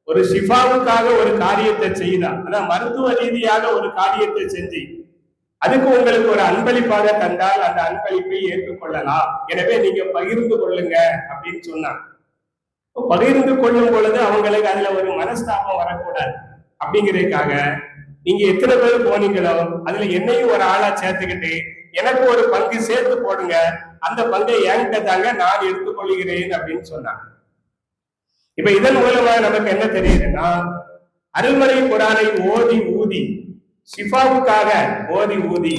ஒரு ஷிஃபாவுக்காக ஒரு காரியத்தை செய்தா, அதான் மருத்துவ ரீதியாக ஒரு காரியத்தை செஞ்சு அதுக்கு உங்களுக்கு ஒரு அன்பளிப்பாக தந்தால் அந்த அன்பளிப்பை ஏற்றுக்கொள்ளலாம். எனவே நீங்க பகிர்ந்து கொள்ளுங்க அப்படின்னு சொன்னாங்க. பகிர்ந்து கொள்ளும் பொழுது அவங்களுக்கு அதுல ஒரு மனஸ்தாபம் வரக்கூடாது அப்படிங்கிறதுக்காக நீங்க எத்தனை பேர் போனீங்களோ அதுல என்னையும் ஒரு ஆளா சேர்த்துக்கிட்டு எனக்கு ஒரு பங்கு சேர்த்து போடுங்க, அந்த பங்கை என்கிட்ட தாங்க, நான் எடுத்துக்கொள்கிறேன் அப்படின்னு சொன்னாங்க. இப்ப இதன் மூலமா நமக்கு என்ன தெரியுதுன்னா, அருள்மறை குர்ஆனை ஓதி ஊதி ஷிஃபாவுக்காக ஓதி ஊதி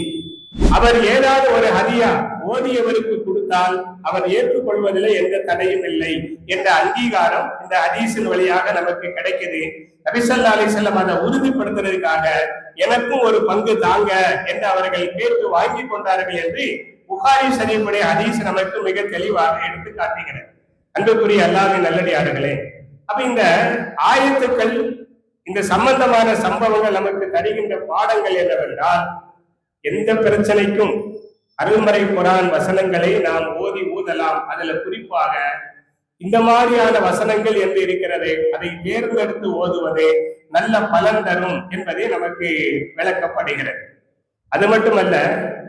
அவர் ஏதாவது ஒரு ஹதியா ஓதியவருக்கு கொடுத்தால் அவர் ஏற்றுக்கொள்வதில் எந்த தடையும் இல்லை என்ற அங்கீகாரம் இந்த ஹதீஸின் வழியாக நமக்கு கிடைக்குது. நபி ஸல்லல்லாஹு அலைஹி வஸல்லம் அதை உறுதிப்படுத்துறதுக்காக எனக்கும் ஒரு பங்கு தாங்க என்று அவர்கள் கேட்டு வாங்கி கொண்டார்கள் என்று புகாரி ஷரீஃபுடைய ஹதீஸ் நமக்கு மிக தெளிவாக எடுத்து காட்டுகிறது. அன்புக்குரிய அல்லாஹ்வின் நல்லடியார்களே, அப்ப இந்த ஆயத்துக்கள், இந்த சம்பந்தமான சம்பவங்கள் நமக்கு தருகின்ற பாடங்கள் என்னவென்றால், எந்த பிரச்சனைக்கும் அருள்மறை குர்ஆன் வசனங்களை நாம் ஓதி ஊதலாம். அதுல குறிப்பாக இந்த மாதிரியான வசனங்கள் என்று இருக்கிறது, அதை தேர்ந்தெடுத்து ஓதுவதே நல்ல பலன் தரும் என்பதை நமக்கு விளக்கப்படுகிறது. அது மட்டுமல்ல,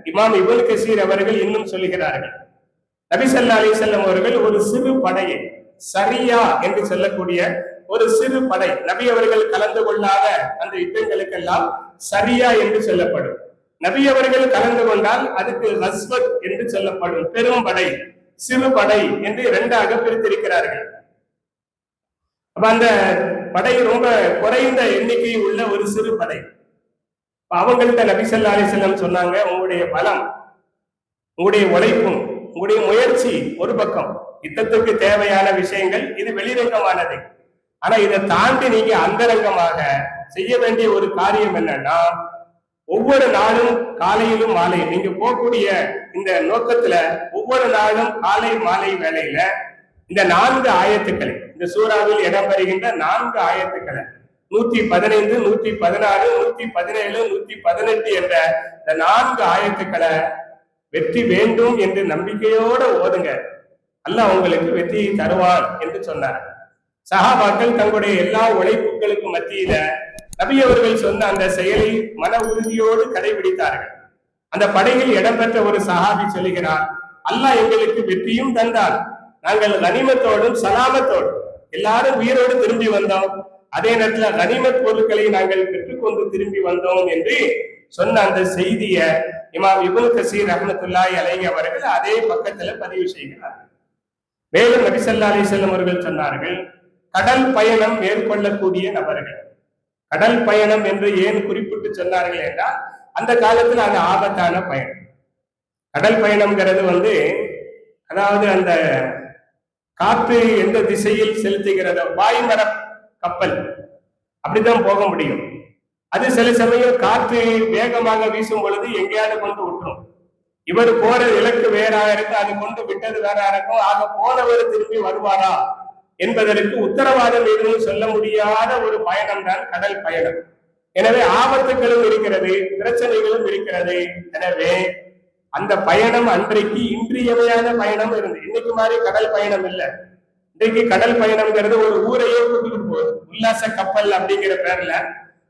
இமாம் இப்னு கஸீர் அவர்கள் இன்னும் சொல்லுகிறார்கள், நபி ஸல்லல்லாஹு அலைஹி வஸல்லம் அவர்கள் ஒரு சிறு படையை, சரியா என்று சொல்லக்கூடிய ஒரு சிறு படை, நபி அவர்கள் கலந்து கொள்ளாத அந்த யுத்தங்களுக்கெல்லாம் சரியா என்று சொல்லப்படும். நபி அவர்கள் கலந்து கொண்டால் அதுக்கு ரஸ்வத் என்று சொல்லப்படும், பெரும் படை, சிறு படை என்று இரண்டாக பிரித்திருக்கிறார்கள். அப்ப அந்த படை ரொம்ப குறைந்த எண்ணிக்கை உள்ள ஒரு சிறு படை. அவங்கள்ட்ட நபி ஸல்லல்லாஹு அலைஹி வஸல்லம் சொன்னாங்க, உங்களுடைய பலம், உங்களுடைய உழைப்பும் உங்களுடைய முயற்சி ஒரு பக்கம், யுத்தத்துக்கு தேவையான விஷயங்கள் இது வெளிரங்கமானது. ஆனா இதை தாண்டி நீங்க அந்தரங்கமாக செய்ய வேண்டிய ஒரு காரியம் என்னன்னா, ஒவ்வொரு நாளும் காலையிலும் மாலை நீங்க போகக்கூடிய இந்த நோக்கத்துல ஒவ்வொரு நாளும் காலை மாலை வேளையில இந்த 4 ஆயத்துக்களை, இந்த சூறாவில் இடம்பெறுகின்ற 4 ஆயத்துக்களை 115, 116, 117, 118 என்ற இந்த 4 ஆயத்துக்களை வெற்றி வேண்டும் என்று நம்பிக்கையோட ஓதுங்க. அல்லாஹ் உங்களுக்கு வெற்றியை தருவான் என்று சொன்னார். சஹாபாக்கள் தங்களுடைய எல்லா உழைப்புகளுக்கு மத்தியில நபி அவர்கள் சொன்ன அந்த செயலை மன உறுதியோடு கடைபிடித்தார்கள். அந்த படையில் இடம்பெற்ற ஒரு சஹாபி சொல்லுகிறார், அல்லாஹ் எங்களுக்கு வெற்றியும் தந்தார், நாங்கள் கனிமத்தோடும் சலாமத்தோடும் எல்லாரும் உயிரோடு திரும்பி வந்தோம், அதே நேரத்தில் கனிமத் பொருட்களை நாங்கள் பெற்றுக்கொண்டு திரும்பி வந்தோம் என்று சொன்ன அந்த செய்திய இமாம் இப்னு கஸீர் ரஹ்மத்துல்லாஹி அலைஹி அவர்கள் அதே பக்கத்துல பதிவு செய்கிறார். மேலும் நபி ஸல்லல்லாஹு அலைஹி வஸல்லம் அவர்கள் சொன்னார்கள், கடல் பயணம் மேற்கொள்ளக்கூடிய நபர்கள், கடல் பயணம் என்று ஏன் குறிப்பிட்டு சொன்னார்கள் என்றால் அந்த காலத்துல அது ஆபத்தான பயணம். கடல் பயணம்ங்கிறது அதாவது அந்த காற்று எந்த திசையில் செலுத்துகிறதோ, பாய்மர கப்பல் அப்படித்தான் போக முடியும். அது சில சமயம் காற்று வேகமாக வீசும் பொழுது எங்கேயாவது கொண்டு விட்டுரும். இவர் போற இலக்கு வேறாக இருக்கும், அது கொண்டு விட்டது வேற இருக்கும். ஆக போனவர் திரும்பி வருவாரா என்பதற்கு உத்தரவாதம் எதுவும் சொல்ல முடியாத ஒரு பயணம் தான் கடல் பயணம். எனவே ஆபத்துகளும் இருக்கிறது, பிரச்சனைகளும் இருக்கிறது. எனவே அந்த பயணம் அன்றைக்கு இன்றியமையாத பயணம் இருந்தது. இன்னைக்கு மாதிரி கடல் பயணம் இல்லை. இன்றைக்கு கடல் பயணம்ங்கிறது ஒரு ஊரையே கூட்டிட்டு போகுது. உல்லாச கப்பல் அப்படிங்கிற பேர்ல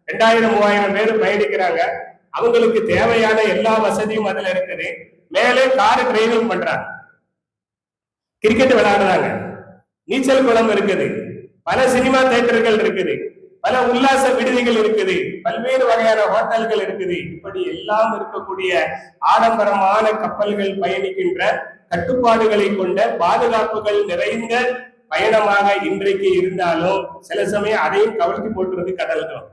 2000-3000 பேர் பயணிக்கிறாங்க. அவங்களுக்கு தேவையான எல்லா வசதியும் அதுல இருக்குது. மேலே கார் டிரைவிங் பண்றாங்க, கிரிக்கெட் விளையாடுறாங்க, நீச்சல் குளம் இருக்குது, பல சினிமா தியேட்டர்கள் இருக்குது, பல உல்லாச விடுதிகள் இருக்குது, பல்வேறு வகையான ஹோட்டல்கள் இருக்குது. இப்படி எல்லாம் இருக்கக்கூடிய ஆடம்பரமான கப்பல்கள் பயணிக்கின்ற கட்டுப்பாடுகளை கொண்ட பாதுகாப்புகள் நிறைந்த பயணமாக இன்றைக்கு இருந்தாலும் சில சமயம் அதையும் கவர்ச்சி போட்டுறது கடல் தான்.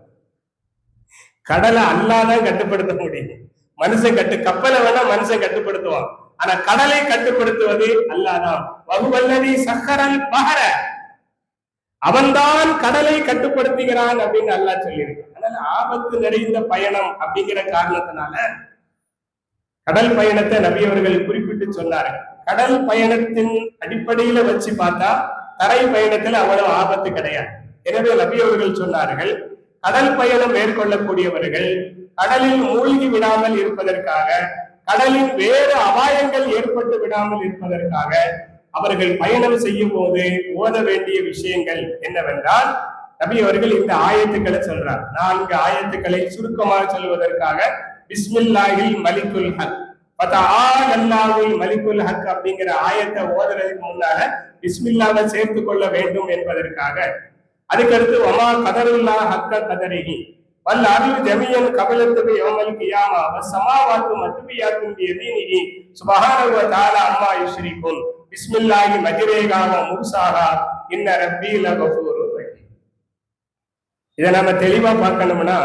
கடலை அல்லாதான் கட்டுப்படுத்த முடியும். மனுஷன் கப்பலை வேணா மனுஷன் கட்டுப்படுத்துவான், ஆனா கடலை கட்டுப்படுத்துவது அல்லாதான். வகுவல்லதி சக்கரல் பஹர, அவன்தான் கடலை கட்டுப்படுத்துகிறான் அப்படின்னு அல்லாஹ் சொல்லியிருக்கான். அதனால ஆபத்து நிறைந்த பயணம் அப்படிங்கிற காரணத்தினால கடல் பயணத்தை நபி அவர்கள் குறிப்பிட்டு சொன்னார்கள். கடல் பயணத்தின் அடிப்படையில வச்சு பார்த்தா தரை பயணத்துல அவ்வளவு ஆபத்து கிடையாது. எனவே நபி அவர்கள் சொன்னார்கள், கடல் பயணம் மேற்கொள்ளக்கூடியவர்கள் கடலில் மூழ்கி விடாமல் இருப்பதற்காக, கடலில் வேறு அபாயங்கள் ஏற்பட்டு விடாமல் இருப்பதற்காக அவர்கள் பயணம் செய்யும் போது ஓத வேண்டிய விஷயங்கள் என்னவென்றால், நபி அவர்கள் இந்த ஆயத்துக்களை சொல்றார். 4 ஆயத்துக்களை சுருக்கமாக சொல்வதற்காக பிஸ்மில்லாஹில் மலிக்குல் ஹக், ஃபதஆலல்லாஹுல் மலிக்குல் ஹக் அப்படிங்கிற ஆயத்தை ஓதுறதுக்கு முன்னால பிஸ்மில்லாவை சேர்த்து கொள்ள வேண்டும் என்பதற்காக. அதுக்கடுத்து வமா கதருல்லாஹ் ஹக்க கதரிஹி வல் அர்லு ஜமீஅன் கபலத்துக்கு யௌமல் கியாமா வஸ்ஸமாவாத்து மத்வியாத்துன் பியமீனிஹி சுப்ஹானஹு வ தஆலா அம்மா யுஷ்ரிகுன் பிஸ்மில்லாஹி மஜ்ரேஹா வ முர்சாஹா இன்ன ரப்பீ லகஃபூருர் ரஹீம். இதை நாம தெளிவா பார்க்கணும்னா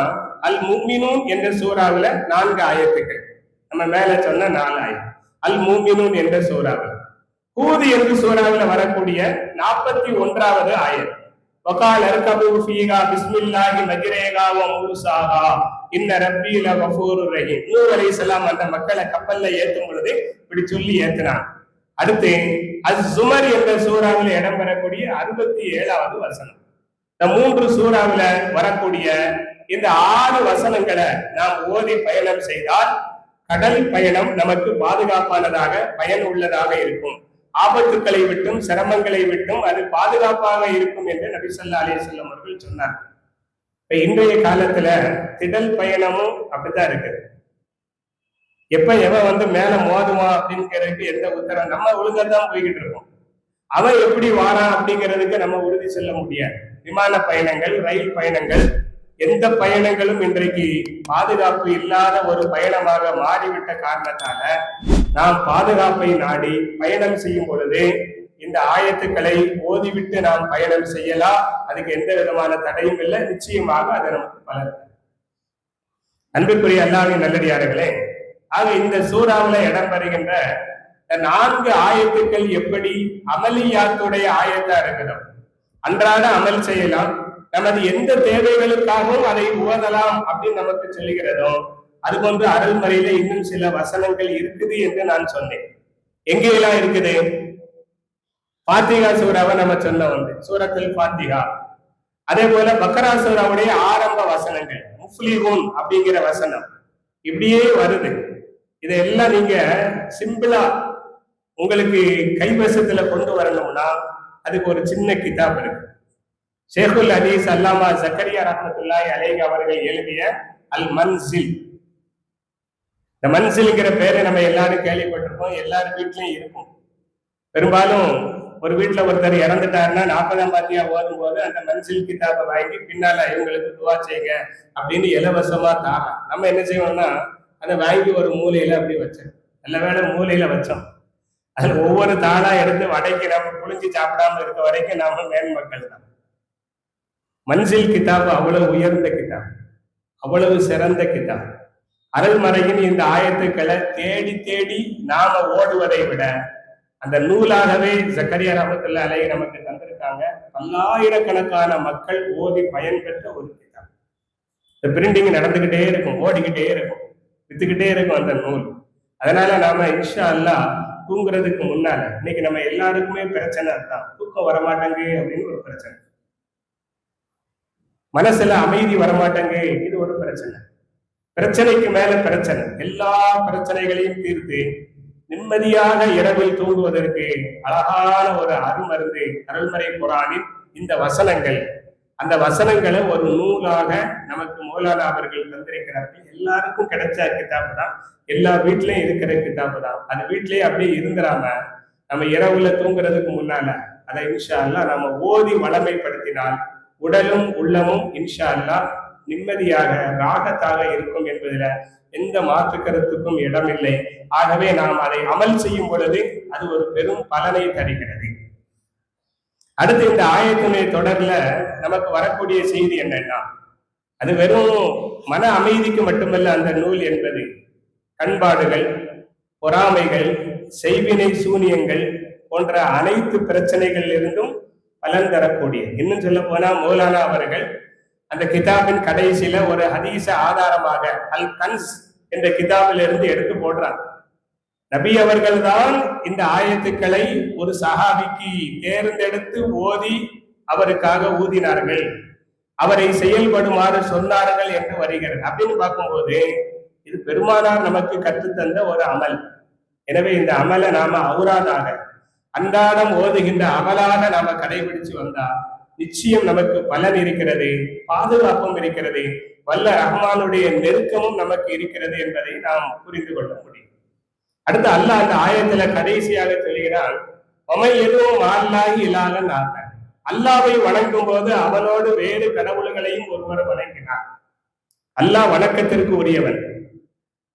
அல் முஃமினூன் என்ற சூறாவுல 4 ஆயத்துக்கள், நம்ம மேல சொன்ன 4 ஆயத். அல் முஃமினூன் என்ற சூறாவில், ஹூத் என்ற சூறாவுல வரக்கூடிய 41வது ஆயத், வகால் அர்கபு ஃபீஹா பிஸ்மில்லாஹி மஜ்ரேஹா வ முர்சாஹா இன்ன ரப்பீ லகஃபூருர் ரஹீம். நூஹ் அலைஹிஸ்ஸலாம் அந்த மக்களை கப்பல்ல ஏத்தும் பொழுது இப்படி சொல்லி ஏத்தினான். அடுத்து அஸ்-ஸுமர் என்ற சூறாவில் இடம்பெறக்கூடிய 67வது வசனம். இந்த 3 சூறாவில் வரக்கூடிய இந்த 6 வசனங்களை நாம் ஓதி பயணம் செய்தால் கடல் பயணம் நமக்கு பாதுகாப்பானதாக, பயன் உள்ளதாக இருக்கும். ஆபத்துக்களை விட்டும் சிரமங்களை விட்டும் அது பாதுகாப்பாக இருக்கும் என்று நபி ஸல்லல்லாஹு அலைஹி வஸல்லம் அவர்கள் சொன்னார். இப்ப இன்றைய காலத்துல திடல் பயணமும் அப்படித்தான் இருக்குது. எப்ப எவன் மேல மோதுவான் அப்படிங்கிறதுக்கு எந்த உத்தரவு, நம்ம ஒழுங்கத்தான் போய்கிட்டு இருக்கோம். அவன் எப்படி வாரான் அப்படிங்கிறதுக்கு நம்ம உறுதி சொல்ல முடியாது. விமான பயணங்கள், ரயில் பயணங்கள், எந்த பயணங்களும் இன்றைக்கு பாதுகாப்பு இல்லாத ஒரு பயணமாக மாறிவிட்ட காரணத்தால நாம் பாதுகாப்பை நாடி பயணம் செய்யும் பொழுது இந்த ஆயத்துக்களை ஓதிவிட்டு நாம் பயணம் செய்யலாம். அதுக்கு எந்த விதமான தடையும் இல்லை. நிச்சயமாக அது நமக்கு பலன். அன்பிற்குரிய அல்லாஹ்வின் நல்லடியார்களே, ஆக இந்த சூறாவுல இடம்பெறுகின்ற 4 ஆயத்துக்கள் எப்படி அமலியாத்துடைய ஆயத்தா இருக்கிறதோ, அன்றாட அமல் செய்யலாம், நமது எந்த தேவைகளுக்காகவும் அதை ஓதலாம் அப்படின்னு நமக்கு சொல்லுகிறதோ, அதுபோன்று அருள்மறையில இன்னும் சில வசனங்கள் இருக்குது என்று நான் சொன்னேன். எங்கெல்லாம் இருக்குது? ஃபாத்திஹா சூறாவை நம்ம சொன்ன ஒன்று, சூரத்துல் ஃபாத்திஹா. அதே போல பக்ரா சூறாவுடைய ஆரம்ப வசனங்கள், முஃப்லிஹூன் அப்படிங்கிற வசனம் இப்படியே வருது. இதெல்லாம் நீங்க சிம்பிளா உங்களுக்கு கைவசத்துல கொண்டு வரணும்னா அதுக்கு ஒரு சின்ன கிதாப் இருக்கு. ஷேகுல் ஹதீஸ் அல்லாமா ஜக்கரியா ரஹ்மத்துல்லாஹி அலைஹி அவர்கள் எழுதிய அல் மன்சில். இந்த மன்சில்ங்கிற பேரை நம்ம எல்லாரும் கேள்விப்பட்டிருப்போம், எல்லாரும் வீட்லயும் இருக்கும். பெரும்பாலும் ஒரு வீட்டுல ஒருத்தர் இறந்துட்டாருன்னா 40ஆம் பாத்தியா ஓதும் போது அந்த மன்சில் கிதாபை வாங்கி பின்னால இவங்களுக்கு துவா செய்யுங்க அப்படின்னு இலவசமா தாரா. நம்ம என்ன செய்வோம்னா அதை வாங்கி ஒரு மூலையில அப்படி வச்சோம். நல்ல வேளை மூலையில வச்சோம். அதுல ஒவ்வொரு தாளா எடுத்து வடைக்கு நம்ம புளிஞ்சு சாப்பிடாம இருக்க வரைக்கும் நாம மேன்மக்கள் தான். மன்சில் கிதாப் அவ்வளவு உயர்ந்த கிதாப், அவ்வளவு சிறந்த கிதாப். அருள்மறையின் இந்த ஆயத்துக்களை தேடி தேடி நாம ஓடுவதை விட அந்த நூலாகவே ஜக்கரியா ரஹ்மத்துல்லாஹி அலைஹி நமக்கு தந்திருக்காங்க. பல்லாயிரக்கணக்கான மக்கள் ஓதி பயன்பெற்ற ஒரு கிதாப். இந்த பிரிண்டிங் நடந்துகிட்டே இருக்கும், ஓடிக்கிட்டே இருக்கும், வித்துக்கிட்டே இருக்கும் அந்த நூல். அதனால நாம இன்ஷா அல்லாஹ் தூங்குறதுக்கு முன்னால, இன்னைக்கு நம்ம எல்லாருக்குமே பிரச்சனை தான், தூக்கம் வரமாட்டேங்கு அப்படின்னு ஒரு பிரச்சனை, மனசுல அமைதி வரமாட்டேங்கு, இது ஒரு பிரச்சனை. பிரச்சனைக்கு மேல பிரச்சனை. எல்லா பிரச்சனைகளையும் தீர்த்து நிம்மதியாக இரவில் தூங்குவதற்கு அழகான ஒரு அருமருந்து அருள்மறை குர்ஆனின் இந்த வசனங்கள். அந்த வசனங்களை ஒரு நூலாக நமக்கு மௌலானா அவர்கள் தந்திருக்கிறார்கள். எல்லாருக்கும் கிடைச்ச கிதாபு தான், எல்லா வீட்லயும் இருக்கிற கிதாபு தான். அந்த வீட்லயே அப்படியே இருந்துடாம நம்ம இரவுல தூங்குறதுக்கு முன்னால அதை இன்ஷா அல்லாஹ் நம்ம ஓதி வளமைப்படுத்தினால் உடலும் உள்ளமும் இன்ஷா அல்லாஹ் நிம்மதியாக ராகத்தாக இருக்கும் என்பதில் எந்த மாற்று கருத்துக்கும் இடமில்லை. ஆகவே நாம் அதை அமல் செய்யும் பொழுது அது ஒரு பெரும் பலனை தருகிறது. அடுத்து இந்த ஆயத்தினுடைய தொடர்ல நமக்கு வரக்கூடிய செய்தி என்னன்னா, அது வெறும் மன அமைதிக்கு மட்டுமல்ல. அந்த நூல் என்பது கண்பாடுகள், பொறாமைகள், செய்வினை சூனியங்கள் போன்ற அனைத்து பிரச்சனைகள் இருந்தும் பலன் தரக்கூடிய. இன்னும் சொல்ல போனா மௌலானா அவர்கள் அந்த கிதாபின் கடைசியில ஒரு ஹதீஸ ஆதாரமாக அல் கன்ஸ் என்ற கிதாபில் இருந்து எடுத்து போடுறார். நபி அவர்கள் தான் இந்த ஆயத்துக்களை ஒரு சஹாபிக்கு தேர்ந்தெடுத்து ஓதி அவருக்காக ஊதினார்கள், அவரை செயல்படுமாறு சொன்னார்கள் என்று வருகிறது. அப்படின்னு பார்க்கும்போது இது பெருமானார் நமக்கு கற்றுத்தந்த ஒரு அமல். எனவே இந்த அமலை நாம அவுராதாக அன்றாடம் ஓதுகின்ற அமலாக நாம கடைபிடிச்சு வந்தா நிச்சயம் நமக்கு பலன் இருக்கிறது, பாதுகாப்பும் இருக்கிறது, வல்ல ரஹ்மானுடைய நெருக்கமும் நமக்கு இருக்கிறது என்பதை நாம் புரிந்து கொள்ள முடியும். அடுத்து அல்லாஹ் அந்த ஆயத்துல கடைசியாக சொல்கிறான், எதுவும் ஆல்லாஹி இலாஹன் ஆக, அல்லாவை வணங்கும் போது அவனோடு வேறு கடவுள்களையும் ஒருவர் வணங்கினார். அல்லாஹ் வணக்கத்திற்கு உரியவன்,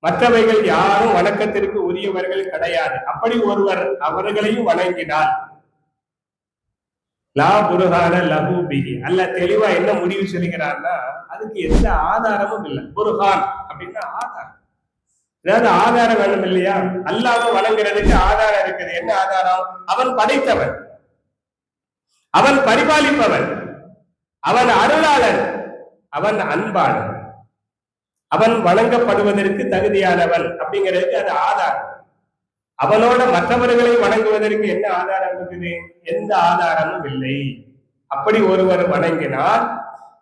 மற்றவைகள் யாரும் வணக்கத்திற்கு உரியவர்கள் கிடையாது. அப்படி ஒருவர் அவர்களையும் வணங்கினார், லா புருஹான லஹு பிஹி, அல்லாஹ் தெளிவா என்ன முடிவு சொல்கிறான்னா அதுக்கு எந்த ஆதாரமும் இல்லை. புருஹான் அப்படின்னா ஆதாரம், ஏதாவது ஆதாரம் வேணும் இல்லையா? அல்லாஹ்வை வணங்குறதுக்கு ஆதாரம் இருக்குது. என்ன ஆதாரம்? அவன் படைத்தவன், அவன் பரிபாலிப்பவன், அவன் அருளாளன், அவன் அன்பாளன், அவன் வணங்கப்படுவதற்கு தகுதியானவன் அப்படிங்கிறதுக்கு அது ஆதாரம். அவனோட மற்றவர்களை வணங்குவதற்கு என்ன ஆதாரம் இருக்குது? எந்த ஆதாரமும் இல்லை. அப்படி ஒருவர் வணங்கினால்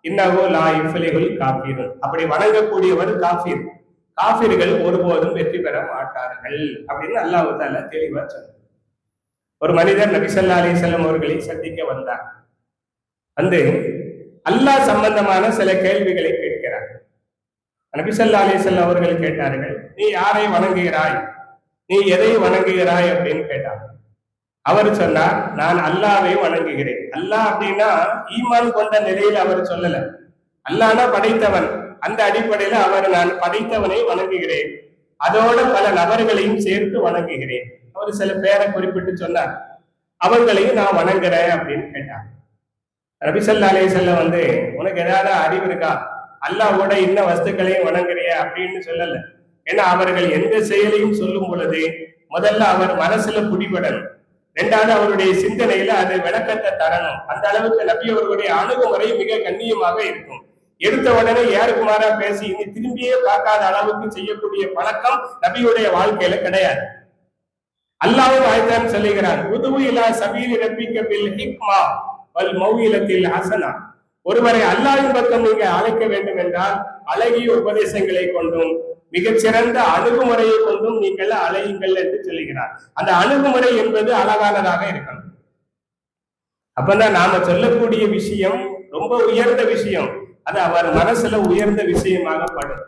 இன்னஹு லா யுஃப்லிஹுல் காஃபிரூன், அப்படி வணங்கக்கூடியவர் காஃபிர், காஃபிர்கள் ஒருபோதும் வெற்றி பெற மாட்டார்கள் அப்படின்னு அல்லாஹ் தஆலா தெளிவா சொல்றார். ஒரு மனிதர் நபி ஸல்லல்லாஹு அலைஹி வஸல்லம் அவர்களை சந்திக்க வந்தார். வந்து அல்லாஹ் சம்பந்தமான சில கேள்விகளை கேட்கிறார். நபி ஸல்லல்லாஹு அலைஹி வஸல்லம் அவர்கள் கேட்டார்கள், நீ யாரை வணங்குகிறாய், நீ எதை வணங்குகிறாய் அப்படின்னு கேட்டார். அவர் சொன்னார், நான் அல்லாவை வணங்குகிறேன். அல்லாஹ் அப்படின்னா ஈமான் கொண்ட நிலையில் அவர் சொல்லல, அல்லாஹ்னா படைத்தவன், அந்த அடிப்படையில அவர் நான் படைத்தவனை வணங்குகிறேன், அதோட பல நபர்களையும் சேர்த்து வணங்குகிறேன். அவர் சில பேரை குறிப்பிட்டு சொன்னார், அவங்களையும் நான் வணங்குறேன் அப்படின்னு கேட்டார். நபி ஸல்லல்லாஹு அலைஹி வஸல்லம் வந்து உனக்கு ஏதாவது அறிவு இருக்கா, அல்லாஹ்வோட இன்ன வஸ்துக்களையும் வணங்குறிய அப்படின்னு சொல்லல. ஏன்னா அவர்கள் எந்த செயலையும் சொல்லும் பொழுது முதல்ல அவர் மனசுல குடிபடணும், இரண்டாவது அவருடைய சிந்தனையில அது விளக்கத்தை தரணும். அந்த அளவுக்கு நபி அவர்களுடைய அணுகுமுறை மிக கண்ணியமாக இருக்கும். எடுத்த உடனே யாருக்குமாரா பேசி இனி திரும்பியே பார்க்காத அளவுக்கு செய்யக்கூடிய பழக்கம் நபியுடைய வாழ்க்கையில கிடையாது. அல்லாஹ்வும் ஆயத்தான் சொல்லுகிறான், உதுவு இலா சபீலி ரப்பிக பில் ஹிக்மா வல் மௌஇலத்தில் ஹஸனா, ஒருவரை அல்லாஹ்வின் பக்கம் நீங்க அழைக்க வேண்டும் என்றால் அழகிய உபதேசங்களை கொண்டும் மிகச்சிறந்த அணுகுமுறையை கொண்டும் நீங்கள் அழையுங்கள் என்று சொல்லுகிறார். அந்த அணுகுமுறை என்பது அழகானதாக இருக்கணும். அப்பதான் நாம சொல்லக்கூடிய விஷயம் ரொம்ப உயர்ந்த விஷயம், அது அவர் மனசுல உயர்ந்த விஷயமாக படும்.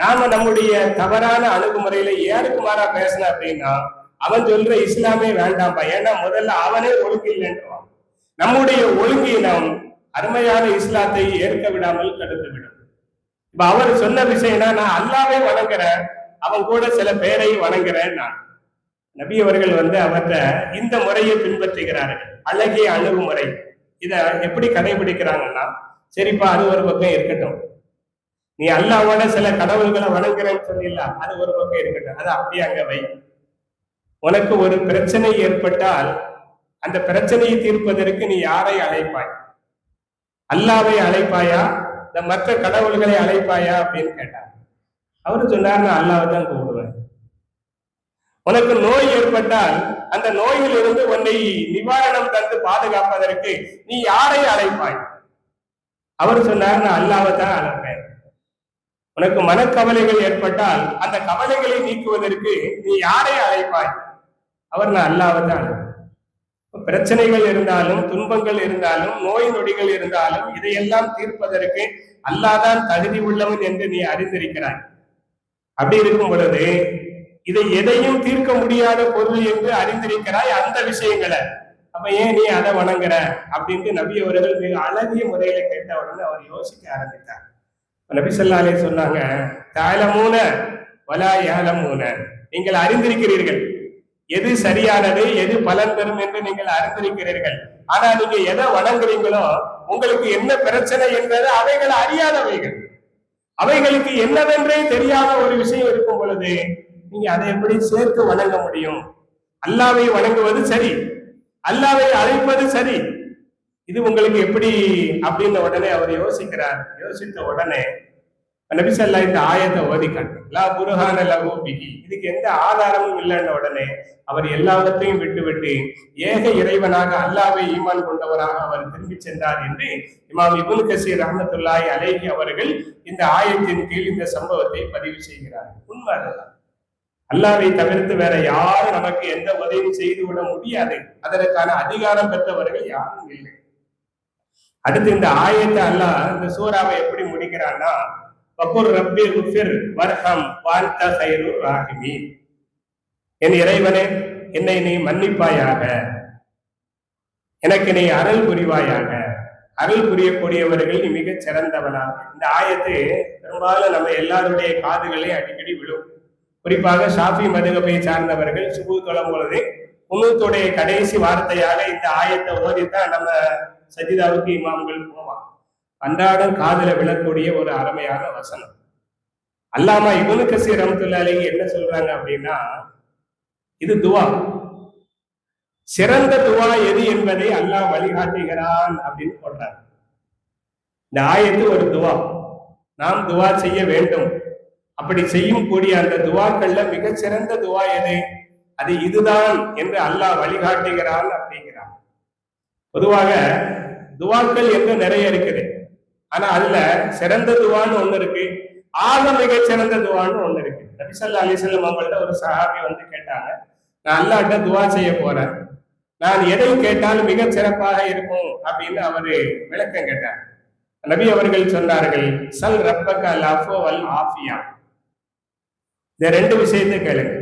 நாம நம்முடைய தவறான அணுகுமுறையில யாருக்கு மாறா பேசணும் அப்படின்னா அவன் சொல்ற இஸ்லாமே வேண்டாம்பா, ஏன்னா முதல்ல அவனே ஒழுங்கு இல்லைன்றான். நம்முடைய ஒழுங்கீனம் அருமையான இஸ்லாத்தை ஏற்க விடாமல் தடுத்து விடும். இப்ப அவர் சொன்ன விஷயம்னா நான் அல்லாவே வணங்குறேன், அவன் கூட சில பேரை வணங்குறேன். நான் நபி அவர்கள் அவர்கிட்ட இந்த முறையை பின்பற்றுகிறார்கள், அழகிய அணுகுமுறை. இத எப்படி கடைபிடிக்கிறாங்கன்னா, சரிப்பா அது ஒரு பக்கம் இருக்கட்டும், நீ அல்லாவோட சில கடவுள்களை வணங்குறேன்னு சொன்னில்ல, அது ஒரு பக்கம் இருக்கட்டும், அது அப்படியே அங்க வை. உனக்கு ஒரு பிரச்சனை ஏற்பட்டால் அந்த பிரச்சனையை தீர்ப்பதற்கு நீ யாரை அழைப்பாய்? அல்லாவை அழைப்பாயா, இந்த மற்ற கடவுள்களை அழைப்பாயா அப்படின்னு கேட்டார். அவரு சொன்னார், நான் அல்லாவை தான் கூப்பிடுவேன். உனக்கு நோய் ஏற்பட்டால் அந்த நோயில் இருந்து உன்னை நிவாரணம் தந்து பாதுகாப்பதற்கு நீ யாரை அழைப்பாய்? அவர் சொன்னார், நான் அல்லாவை தான் அழைப்பேன். உனக்கு மனக்கவலைகள் ஏற்பட்டால் அந்த கவலைகளை நீக்குவதற்கு நீ யாரை அழைப்பாய்? அவர் நான் அல்லாவை தான் அழைப்பேன். பிரச்சனைகள் இருந்தாலும் துன்பங்கள் இருந்தாலும் நோய் நொடிகள் இருந்தாலும் இதையெல்லாம் தீர்ப்பதற்கு அல்லாதான் தகுதி உள்ளவன் என்று நீ அறிந்திருக்கிறாய். அப்படி இருக்கும் பொழுது இதை எதையும் தீர்க்க முடியாத பொருள் என்று அறிந்திருக்கிறாய் அந்த விஷயங்களை, அப்ப ஏன் நீ அதை வணங்குற அப்படின்ட்டு நபி அவர்கள் மிக அழகிய முறையில கேட்ட உடனே அவர் யோசிக்க ஆரம்பித்தார். நபி ஸல்லல்லாஹு அலைஹி சொன்னாங்க, தஅலமூன வலா யஅலமூன, நீங்கள் அறிந்திருக்கிறீர்கள் எது சரியானது எது பலன் பெறும் என்று நீங்கள் அறிந்திருக்கிறீர்கள். ஆனா நீங்க எதை வணங்குறீங்களோ உங்களுக்கு என்ன பிரச்சனை என்பது அவைகள் அறியாதவைகள். அவைகளுக்கு என்னவென்றே தெரியாத ஒரு விஷயம் இருக்கும் பொழுது நீங்க அதை எப்படி சேர்த்து வணங்க முடியும்? அல்லாவை வணங்குவது சரி, அல்லாவை அழைப்பது சரி, இது உங்களுக்கு எப்படி அப்படின்னு உடனே அவர் யோசிக்கிறார். யோசித்த உடனே நபி ஸல்லல்லாஹு இந்த ஆயத்தை ஓதி காட்டுறார், லா புர்ஹான லஹு பிஹி, இதுக்கு எந்த ஆதாரமும் இல்லைன்ன உடனே அவர் எல்லாவற்றையும் விட்டுவிட்டு ஏக இறைவனாக அல்லாவை ஈமான் கொண்டவராக அவர் திரும்பி சென்றார் என்று இமாம் இப்னு கஸீர் ரஹ்மத்துல்லாஹி அலைஹி அவர்கள் இந்த ஆயத்தின் கீழ் இந்த சம்பவத்தை பதிவு செய்கிறார். உண்மை அதுதான். அல்லாவை தவிர்த்து வேற யாரும் நமக்கு எந்த உதவியும் செய்து விட முடியாது, அதற்கான அதிகாரம் பெற்றவர்கள் யாரும் இல்லை. அடுத்து இந்த ஆயத்தை அல்லாஹ் இந்த சூறாவை எப்படி முடிக்கிறான்னா, வகுர் ரப்பி குஃபிர் வர்ஹம் வான்த கைருர் ராஹிமீன், என் இறைவனே என்னை நீ மன்னிப்பாயாக, எனக்கு நீ அருள் புரிவாயாக, அருள் புரியக்கூடியவர்கள் நீ மிகச் சிறந்தவனாக. இந்த ஆயத்து பெரும்பாலும் நம்ம எல்லாருடைய காதுகளே அடிக்கடி விழும். குறிப்பாக ஷாஃபி மதுகபை சார்ந்தவர்கள் சுபு தொழும் பொழுது குனூத்துடைய கடைசி வார்த்தையாக இந்த ஆயத்தை ஓதித்தான் நம்ம சஜிதாவுக்கு இமாம்கள் போவான். அன்றாடம் காதுல விழக்கூடிய ஒரு அருமையான வசனம். அல்லாமா இப்னு கஸீர் ரஹ்மத்துல்லாஹி அலைஹி என்ன சொல்றாங்க அப்படின்னா, இது துவா, சிறந்த துவா எது என்பதை அல்லாஹ் வழிகாட்டுகிறான் அப்படின்னு சொல்றாங்க. இந்த ஆயத்து ஒரு துவா, நாம் துவா செய்ய வேண்டும். அப்படி செய்யும் கூடிய அந்த துவாக்கள்ல மிகச்சிறந்த துவா எது, அது இதுதான் என்று அல்லாஹ் வழிகாட்டுகிறான் அப்படிங்கிறான். பொதுவாக துவாக்கள் என்று நிறைய இருக்குது, ஆனா அதுல சிறந்த துவான்னு ஒண்ணு இருக்கு, ஆக மிகச் சிறந்த துவான்னு ஒண்ணு இருக்கு. நபி ஸல்லல்லாஹு அலைஹி வஸல்லம் அவங்கள்ட்ட ஒரு சஹாபி கேட்டாங்க, நான் அல்லாஹ்ட்ட துவா செய்ய போறேன், நான் எதை கேட்டாலும் மிக சிறப்பாக இருக்கும் அப்படின்னு அவரு விளக்கம் கேட்டார். நபி அவர்கள் சொன்னார்கள், சல் ரப்பக அல் அஃபு வல் ஆஃபியா, இந்த ரெண்டு விஷயத்தை கேளுங்க.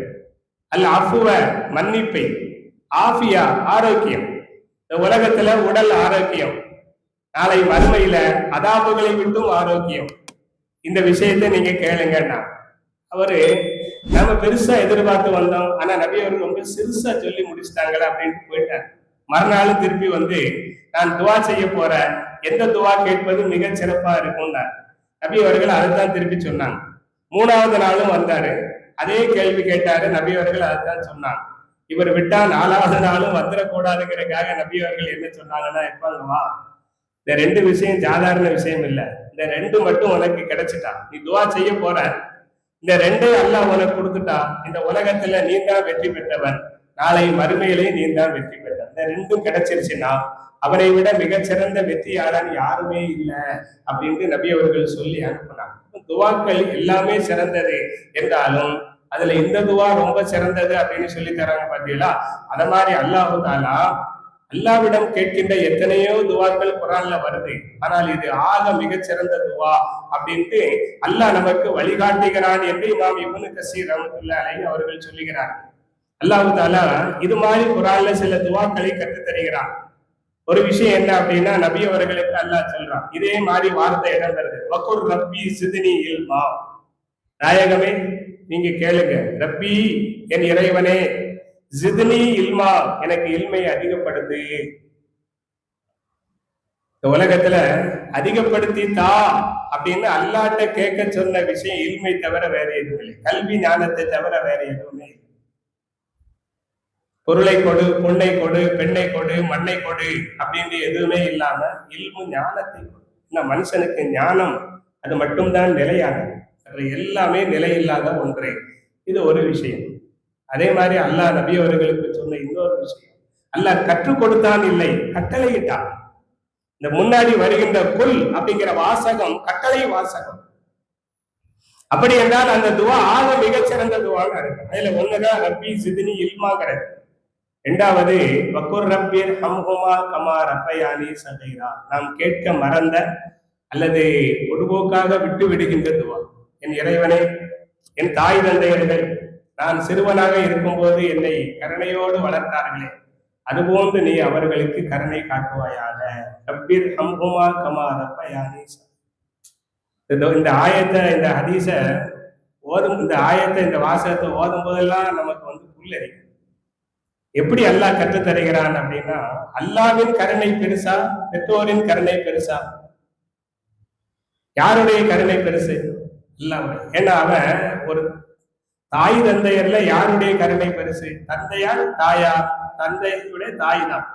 அல் அஃபுவ மன்னிப்பை, ஆஃபியா ஆரோக்கியம், இந்த உலகத்துல உடல் ஆரோக்கியம், நாளை மறுமையில அதாபுகளை விட்டும் ஆரோக்கியம், இந்த விஷயத்தை நீங்க கேளுங்கன்னா. அவரு நம்ம பெருசா எதிர்பார்த்து வந்தோம், ஆனா நபி அவர்கள் ரொம்ப சிறுசா சொல்லி முடிச்சுட்டாங்களே அப்படின்னு போயிட்டார். மறுநாள் திருப்பி நான் துவா செய்ய போறேன், எந்த துவா கேட்பது மிக சிறப்பா இருக்கும்னா நபி அவர்கள் அதைத்தான் திருப்பி சொன்னாங்க. மூணாவது நாளும் வந்தாரு, அதே கேள்வி கேட்டாரு, நபி அவர்கள் அதைத்தான் சொன்னாங்க. இவர் விட்டா நாலாவது நாளும் வந்துடக்கூடாதுங்கிறதுக்காக நபி அவர்கள் என்ன சொன்னாங்கன்னா, எப்பங்க வா, இந்த ரெண்டு விஷயம் சாதாரண விஷயம் இல்லை, இந்த ரெண்டு மட்டும் உனக்கு கிடைச்சிட்டா, நீ துவா செய்ய போற, இந்த ரெண்டே அல்லாஹ் உனக்கு கொடுத்துட்டா, இந்த உலகத்துல நீ தான் வெற்றி பெற்றவன், நாளை மறுமையிலே நீ தான் வெற்றி பெற்ற. இந்த ரெண்டும் கிடைச்சிருச்சுன்னா அவனை விட மிகச்சிறந்த வெற்றியாளன் யாருமே இல்லை அப்படின்னு நபி அவர்கள் சொல்லி அனுப்பினார். துவாக்கள் எல்லாமே சிறந்தது என்றாலும் அதுல இந்த துவா ரொம்ப சிறந்தது அப்படின்னு சொல்லி தராங்க பாத்தீங்களா. அத மாதிரி அல்லாஹு தாலா அல்லாவிடம் கேட்கின்ற எத்தனையோ துவாக்கள் குரான்ல வருது. ஆனால் இது ஆக மிகச்சிறந்த துவா அப்படின்ட்டு அல்லாஹ் நமக்கு வழிகாட்டுகிறான் என்று இமாம் இப்னு கஸீர் ரஹ்மத்துல்லாஹி அலைஹி அவர்கள் சொல்லுகிறார்கள். அல்லாஹு தாலா இது மாதிரி குரான்ல சில துவாக்களை கற்றுத் தருகிறான். ஒரு விஷயம் என்ன அப்படின்னா, நபி அவர்களுக்கு அல்லாஹ் சொல்றான், இதே மாதிரி வார்த்தை இடம் வருது, வக்குர் ரப்பி சித்னி இல்மா. நாயகமே நீங்க கேளுங்க, ரப்பி என் இறைவனே, ஜித்னி இல்மா எனக்கு இல்மை அதிகப்படுத்து. இந்த உலகத்துல அதிகப்படுத்தி தா அப்படின்னு அல்லாட்ட கேட்க சொன்ன விஷயம் இல்மை தவிர வேற எதுவும் இல்லை. கல்வி ஞானத்தை தவிர வேற எதுவுமே இல்லை. பொருளை கொடு, பொண்ணை கொடு, பெண்ணை கொடு, மண்ணை கொடு அப்படின்னு எதுவுமே இல்லாம இல்மு ஞானத்தை கொடு. மனுஷனுக்கு ஞானம் அது மட்டும்தான் நிலையானது, அது எல்லாமே நிலையில்லாத ஒன்று. இது ஒரு விஷயம். அதே மாதிரி அல்லாஹ் நபி அவர்களுக்கு சொன்ன இன்னொரு விஷயம், அல்லாஹ் கற்றுக் கொடுத்தான் இல்லை, கட்டளையிட்டான். இந்த முன்னாடி வருகின்ற குல் அப்படிங்கிற வாசகம் கட்டளை வாசகம். அப்படி என்றால் அந்த துவா ஆக மிகச்சிறந்த துவான்னு இருக்கு. அதுல ஒண்ணுதான் ரப்பி சித்னி இல்மாங்கிறது. இரண்டாவது வக்குர் ரப்பிர் ஹம்ஹுமா கமா ரப்பயானி சகைரா. நாம் கேட்க மறந்த அல்லது பொதுபோக்காக விட்டு விடுகின்ற துவா. என் இறைவனே, என் தாய் தந்தையர்கள் நான் சிறுவனாக இருக்கும்போது என்னை கருணையோடு வளர்த்தார்களே, அதுபோன்று நீ அவர்களுக்கு கருணை காட்டுவாயாக. ரப்பிர் ஹம்ஹுமா கமா ரப்பயானி. இந்த ஆயத்தை, இந்த ஹதீஸ ஓதும், இந்த ஆயத்தை, இந்த வாசகத்தை ஓதும் போதெல்லாம் நமக்கு புல்லரிக்கும். எப்படி அல்லாஹ் கற்றுத் தருகிறான் அப்படின்னா, அல்லாவின் கருணை பெருசா, பெற்றோரின் கருணை பெருசா? யாருடைய கருணை பெருசு? அல்லாஹ்வுடைய. ஏன்னா அவன் ஒரு தாய் தந்தையர்ல யாருடைய கருணை பெருசு? தந்தையா தாயா? தந்தையுடைய தாய் தான்,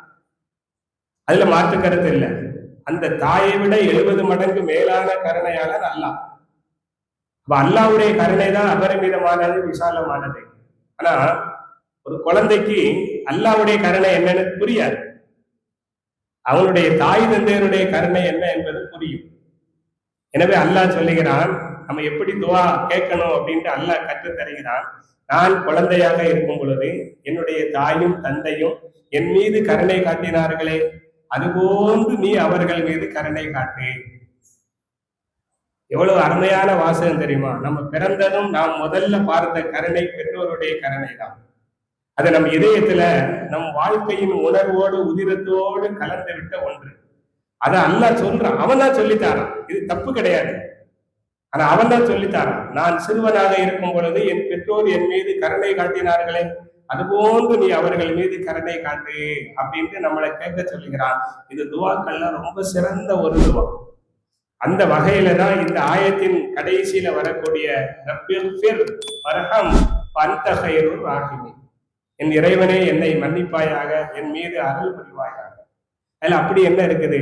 அதுல மாற்று கருத்து இல்லை. அந்த தாயை விட 70 மடங்கு மேலான கருணையாளர் அல்லாஹ். அப்ப அல்லாஹ்வுடைய கருணை தான் அபரிமிதமானது, விசாலமானது. ஆனா ஒரு குழந்தைக்கு அல்லாஹ்வுடைய கருணை என்னன்னு புரியாது, அவனுடைய தாய் தந்தையருடைய கருணை என்ன என்பது புரியும். எனவே அல்லாஹ் சொல்லுகிறான், நம்ம எப்படி துவா கேட்கணும் அப்படின்ட்டு அல்லாஹ் கற்றுத் தருகிறான். நான் குழந்தையாக இருக்கும் பொழுது என்னுடைய தாயும் தந்தையும் என் மீது கருணை காட்டினார்களே, அதுபோன்று நீ அவர்கள் மீது கருணை காட்டு. எவ்வளவு அருமையான வாசகம் தெரியுமா? நம்ம பிறந்ததும் நாம் முதல்ல பார்த்த கருணை பெற்றோருடைய கருணை தான். அது நம் இதயத்துல, நம் வாழ்க்கையின் உணர்வோடு உதிரத்தோடு கலந்து விட்ட ஒன்று. அதை அல்லாஹ் சொல்றான், அவன் தான் சொல்லித்தாரான். இது தப்பு கிடையாது, ஆனா அவன் தான் சொல்லித்தாரான். நான் சிறுவனாக இருக்கும் பொழுது என் பெற்றோர் என் மீது கருணை காட்டினார்களே, அதுபோன்று நீ அவர்கள் மீது கருணை காட்டு அப்படின்ட்டு நம்மளை கேட்க சொல்லுகிறான். இது துவாக்கள்ல ரொம்ப சிறந்த ஒரு துவா. அந்த வகையில தான் இந்த ஆயத்தின் கடைசியில வரக்கூடிய ரப்பிர் வர்ஹம் வஅன்த கைருர் ராஹிமீன். என் இறைவனே, என்னை மன்னிப்பாயாக, என் மீது அருள் புரிவாயாக. அதுல அப்படி என்ன இருக்குது?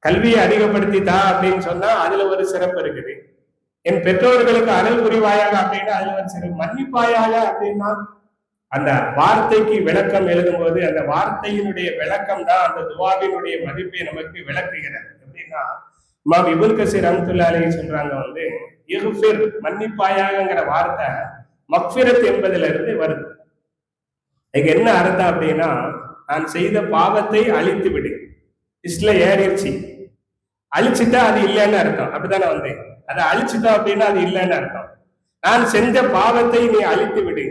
கல்வியை அதிகப்படுத்தி தா அப்படின்னு சொன்னா அதுல ஒரு சிறப்பு இருக்குது. என் பெற்றோர்களுக்கு அருள் புரிவாயாக அப்படின்னா அதுல ஒரு சிறப்பு. மன்னிப்பாயாக அப்படின்னா அந்த வார்த்தைக்கு விளக்கம் எழுதும் போது அந்த வார்த்தையினுடைய விளக்கம் தான் அந்த துவாவினுடைய மதிப்பை நமக்கு விளக்குகிறது. எப்படின்னா, இமாம் இப்னு கஸீர் ரஹ்மத்துல்லாஹி அலைஹி சொல்றாங்க, இஃபிர் மன்னிப்பாயாகங்கிற வார்த்தை மக்ஃபிரத் என்பதுல இருந்து வருது. இதுக்கு என்ன அர்த்தம் அப்படின்னா, நான் செய்த பாவத்தை அழித்து விடு. இஸ்ல ஏறிடுச்சு, அழிச்சுட்டா அது இல்லைன்னு அர்த்தம். அப்படித்தானே அதை அழிச்சுட்டா அப்படின்னா அது இல்லைன்னு அர்த்தம். நான் செஞ்ச பாவத்தை நீ அழித்து விடு,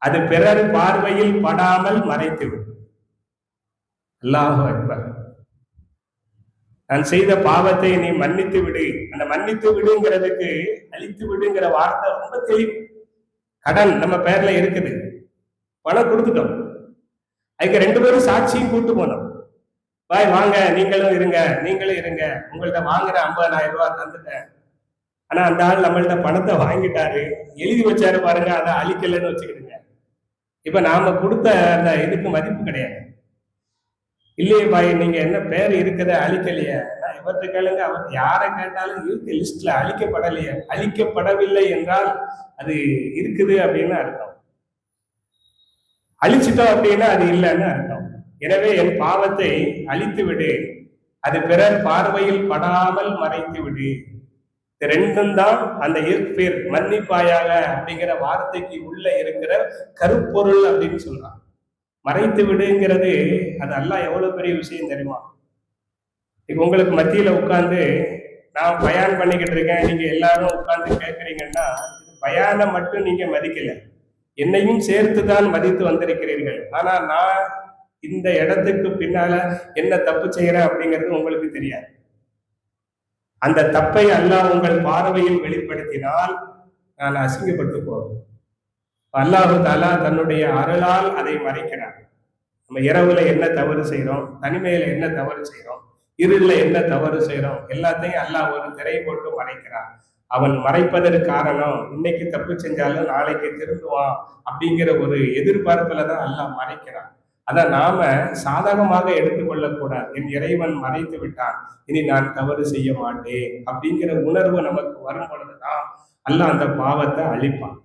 அது பிறர் பார்வையில் படாமல் மறைத்து விடு. அல்லாஹு அக்பர். நான் செய்த பாவத்தை நீ மன்னித்து விடு. அந்த மன்னித்து விடுங்கிறதுக்கு அழித்து விடுங்கிற வார்த்தை ரொம்ப தெளிவு. கடன் நம்ம பேர்ல இருக்குது, பணம் கொடுத்துட்டோம், அதுக்கு 2 பேரும் சாட்சியும் கூட்டு போனோம். பாய் வாங்க, நீங்களும் இருங்க, நீங்களும் இருங்க, உங்கள்ட்ட வாங்குற 50,000 ரூபாய் தந்துட்டேன். ஆனா அந்த ஆள் நம்மள்ட்ட பணத்தை வாங்கிட்டாரு, எழுதி வச்சாரு பாருங்க, அதை அழிக்கலன்னு வச்சுக்கிடுங்க. இப்ப நாம கொடுத்த அந்த இதுக்கு மதிப்பு கிடையாது. இல்லையே பாய், நீங்க என்ன பேர் இருக்கிறத அழிக்கலையே, இவற்றை கேளுங்க, அவர் யாரை கேட்டாலும் இருக்கு லிஸ்ட்ல, அழிக்கப்படலையே. அழிக்கப்படவில்லை என்றால் அது இருக்குது அப்படின்னு அர்த்தம். அழிச்சிட்டோம் அப்படின்னா அது இல்லைன்னு அர்த்தம். எனவே என் பாவத்தை அழித்து விடு, அது பிறர் பார்வையில் படாமல் மறைத்து விடு. இது ரெண்டும் தான் அந்த இர்ஃபிர் மன்னிப்பாயாக அப்படிங்கிற வார்த்தைக்கு உள்ள இருக்கிற கருப்பொருள் அப்படின்னு சொல்றான். மறைத்து விடுங்கிறது அது அல்லாஹ் எவ்வளவு பெரிய விஷயம் தெரியுமா? இப்ப உங்களுக்கு மத்தியில உட்கார்ந்து நான் பயான் பண்ணிக்கிட்டு இருக்கேன், நீங்க எல்லாரும் உட்கார்ந்து கேட்கறீங்கன்னா பயானை மட்டும் நீங்க மதிக்கல, என்னையும் சேர்த்து தான் மதித்து வந்திருக்கிறீர்கள். ஆனா நான் இந்த இடத்துக்கு பின்னால என்ன தப்பு செய்யறேன் அப்படிங்கிறது உங்களுக்கு தெரியாது. அந்த தப்பை அல்லாஹ் உங்கள் பார்வையில் வெளிப்படுத்தினால் நான் அசிங்கப்பட்டு போவேன். அல்லாஹு தாலா தன்னுடைய அருளால் அதை மறைக்கிறான். நம்ம இரவுல என்ன தவறு செய்யறோம், தனிமையில என்ன தவறு செய்யறோம், இருள என்ன தவறு செய்யறோம், எல்லாத்தையும் அல்லாஹ் ஒரு திரை போட்டு மறைக்கிறான். அவன் மறைப்பதற்கு காரணம் இன்னைக்கு தப்பு செஞ்சாலும் நாளைக்கு திருந்துவான் அப்படிங்கிற ஒரு எதிர்பார்ப்புல தான் அல்லாஹ் மறைக்கிறான். அதை நாம சாதகமாக எடுத்துக்கொள்ளக்கூடாது. என் இறைவன் மறைத்து விட்டான், இனி நான் தவறு செய்ய மாட்டேன் அப்படிங்கிற உணர்வு நமக்கு வரும் பொழுதுதான் அல்லாஹ் அந்த பாவத்தை அழிப்பான்.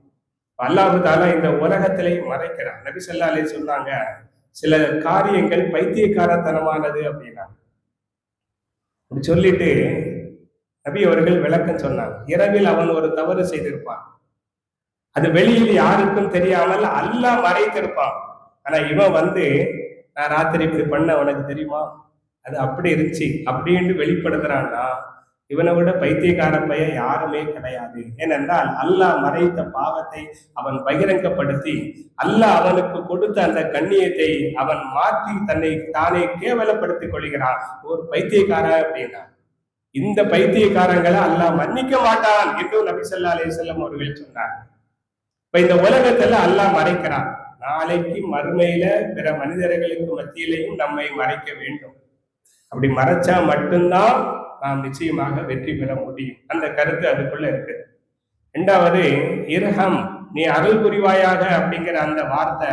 அல்லாஹு தாலா இந்த உலகத்திலேயே மறைக்கிறான். நபி ஸல்லல்லாஹு அலைஹி சொன்னாங்க, சில காரியங்கள் பைத்தியக்காரத்தனமானது அப்படின்னா அப்படி சொல்லிட்டு நபி அவர்கள் விளக்கம் சொன்னாங்க. இரவில் அவன் ஒரு தவறு செய்திருப்பான், அது வெளியில் யாருக்கும் தெரியாமல் அல்லாஹ் மறைத்திருப்பான். ஆனா இவன் வந்து நான் ராத்திரி இப்படி பண்ண உனக்கு தெரியுமா, அது அப்படி இருந்துச்சு அப்படின்னு வெளிப்படுத்துறான்னா இவனை விட பைத்தியக்கார பையன் யாருமே கிடையாது. ஏனென்றால் அல்லாஹ் மறைத்த பாவத்தை அவன் பகிரங்கப்படுத்தி அல்லாஹ் அவனுக்கு கொடுத்த அந்த கண்ணியத்தை அவன் மாற்றி தன்னை தானே கேவலப்படுத்திக் கொள்கிறான். ஒரு பைத்தியக்காரன் அப்படின்னா இந்த பைத்தியக்காரங்களை அல்லாஹ் மன்னிக்க மாட்டான் என்று நபி ஸல்லல்லாஹு அலைஹி வஸல்லம் அவர்கள் சொன்னார். இப்ப இந்த உலகத்துல அல்லாஹ் மறைக்கிறான், நாளைக்கு மறுமையில பிற மனிதர்களுக்கு மத்தியிலையும் நம்மை மறைக்க வேண்டும். அப்படி மறைச்சா மட்டும்தான் நாம் நிச்சயமாக வெற்றி பெற முடியும். அந்த கருத்து அதுக்குள்ள இருக்கு. இரண்டாவது, இர்ஹம், நீ அருள் புரிவாயாக அப்படிங்கிற அந்த வார்த்தை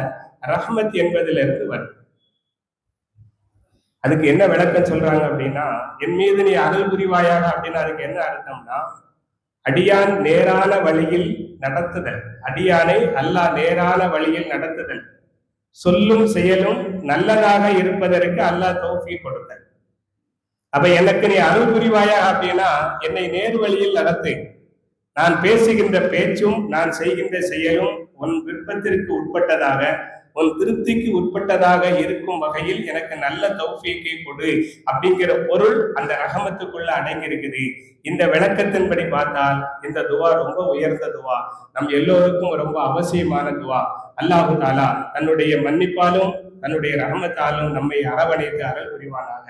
ரஹ்மத் என்பதுல இருந்து வரும். அதுக்கு என்ன விளக்கம் சொல்றாங்க அப்படின்னா, என் மீது நீ அருள் புரிவாயாக அப்படின்னு அதுக்கு என்ன அர்த்தம்னா, அடியான் நேரான வழியில் நடத்துதல், அடியானை அல்லாஹ் நேரான வழியில் நடத்துதல், சொல்லும் செயலும் நல்லதாக இருப்பதற்கு அல்லாஹ் தௌஃபீக் கொடுத்தல். அப்ப எனக்கு நீ அருள் புரிவாயா அப்படின்னா என்னை நேர் வழியில் நடத்து, நான் பேசுகின்ற பேச்சும் நான் செய்கின்ற செயலும் உன் விருப்பத்திற்கு உட்பட்டதாக, உன் திருப்திக்கு உட்பட்டதாக இருக்கும் வகையில் எனக்கு நல்ல தௌஃபீக்கை கொடு அப்படிங்கிற பொருள் அந்த ரஹமத்துக்குள்ள அடங்கி இருக்குது. இந்த விளக்கத்தின்படி பார்த்தால் இந்த துவா ரொம்ப உயர்ந்த துவா, நம் எல்லோருக்கும் ரொம்ப அவசியமான துவா. அல்லாஹு தாலா தன்னுடைய மன்னிப்பாலும் தன்னுடைய ரஹமத்தாலும் நம்மை அரவணைத்து அருள் புரிவானாக.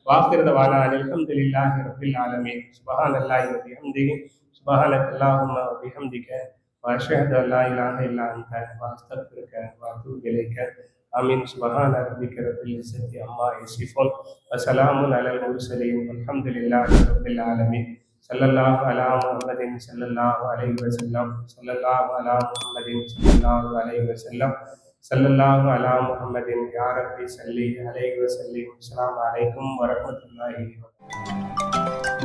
வாக்கிரதவானா அல்ஹம்துலில்லாஹி ரப்பில் ஆலமீன். சுப்ஹானல்லாஹி வ பிஹம்திஹி, சுப்ஹானக அல்லாஹும்ம வ பிஹம்திக, வ அஷ்ஹது அல்லா இலாஹ இல்லா அன்த, வ அஸ்தக்ஃபிருக வ அத்தூபு இலைக. ஆமீன். சுப்ஹான ரப்பிக ரப்பில் இஸ்ஸத்தி அம்மா யசிஃபூன், வ ஸலாமுன் அலல் முர்ஸலீன், வல்ஹம்துலில்லாஹி ரப்பில் ஆலமீன். ஸல்லல்லாஹு அலா முஹம்மதின் ஸல்லல்லாஹு அலைஹி வஸல்லம், ஸல்லல்லாஹு அலா முஹம்மதின் ஸல்லல்லாஹு அலைஹி வஸல்லம், ஸல்லல்லாஹு அலா முஹம்மதின் யா ரப்பி ஸல்லி அலைஹி வஸல்லிம். அஸ்ஸலாமு அலைக்கும் வரஹ்மத்துல்லாஹி வ பரகாத்துஹு.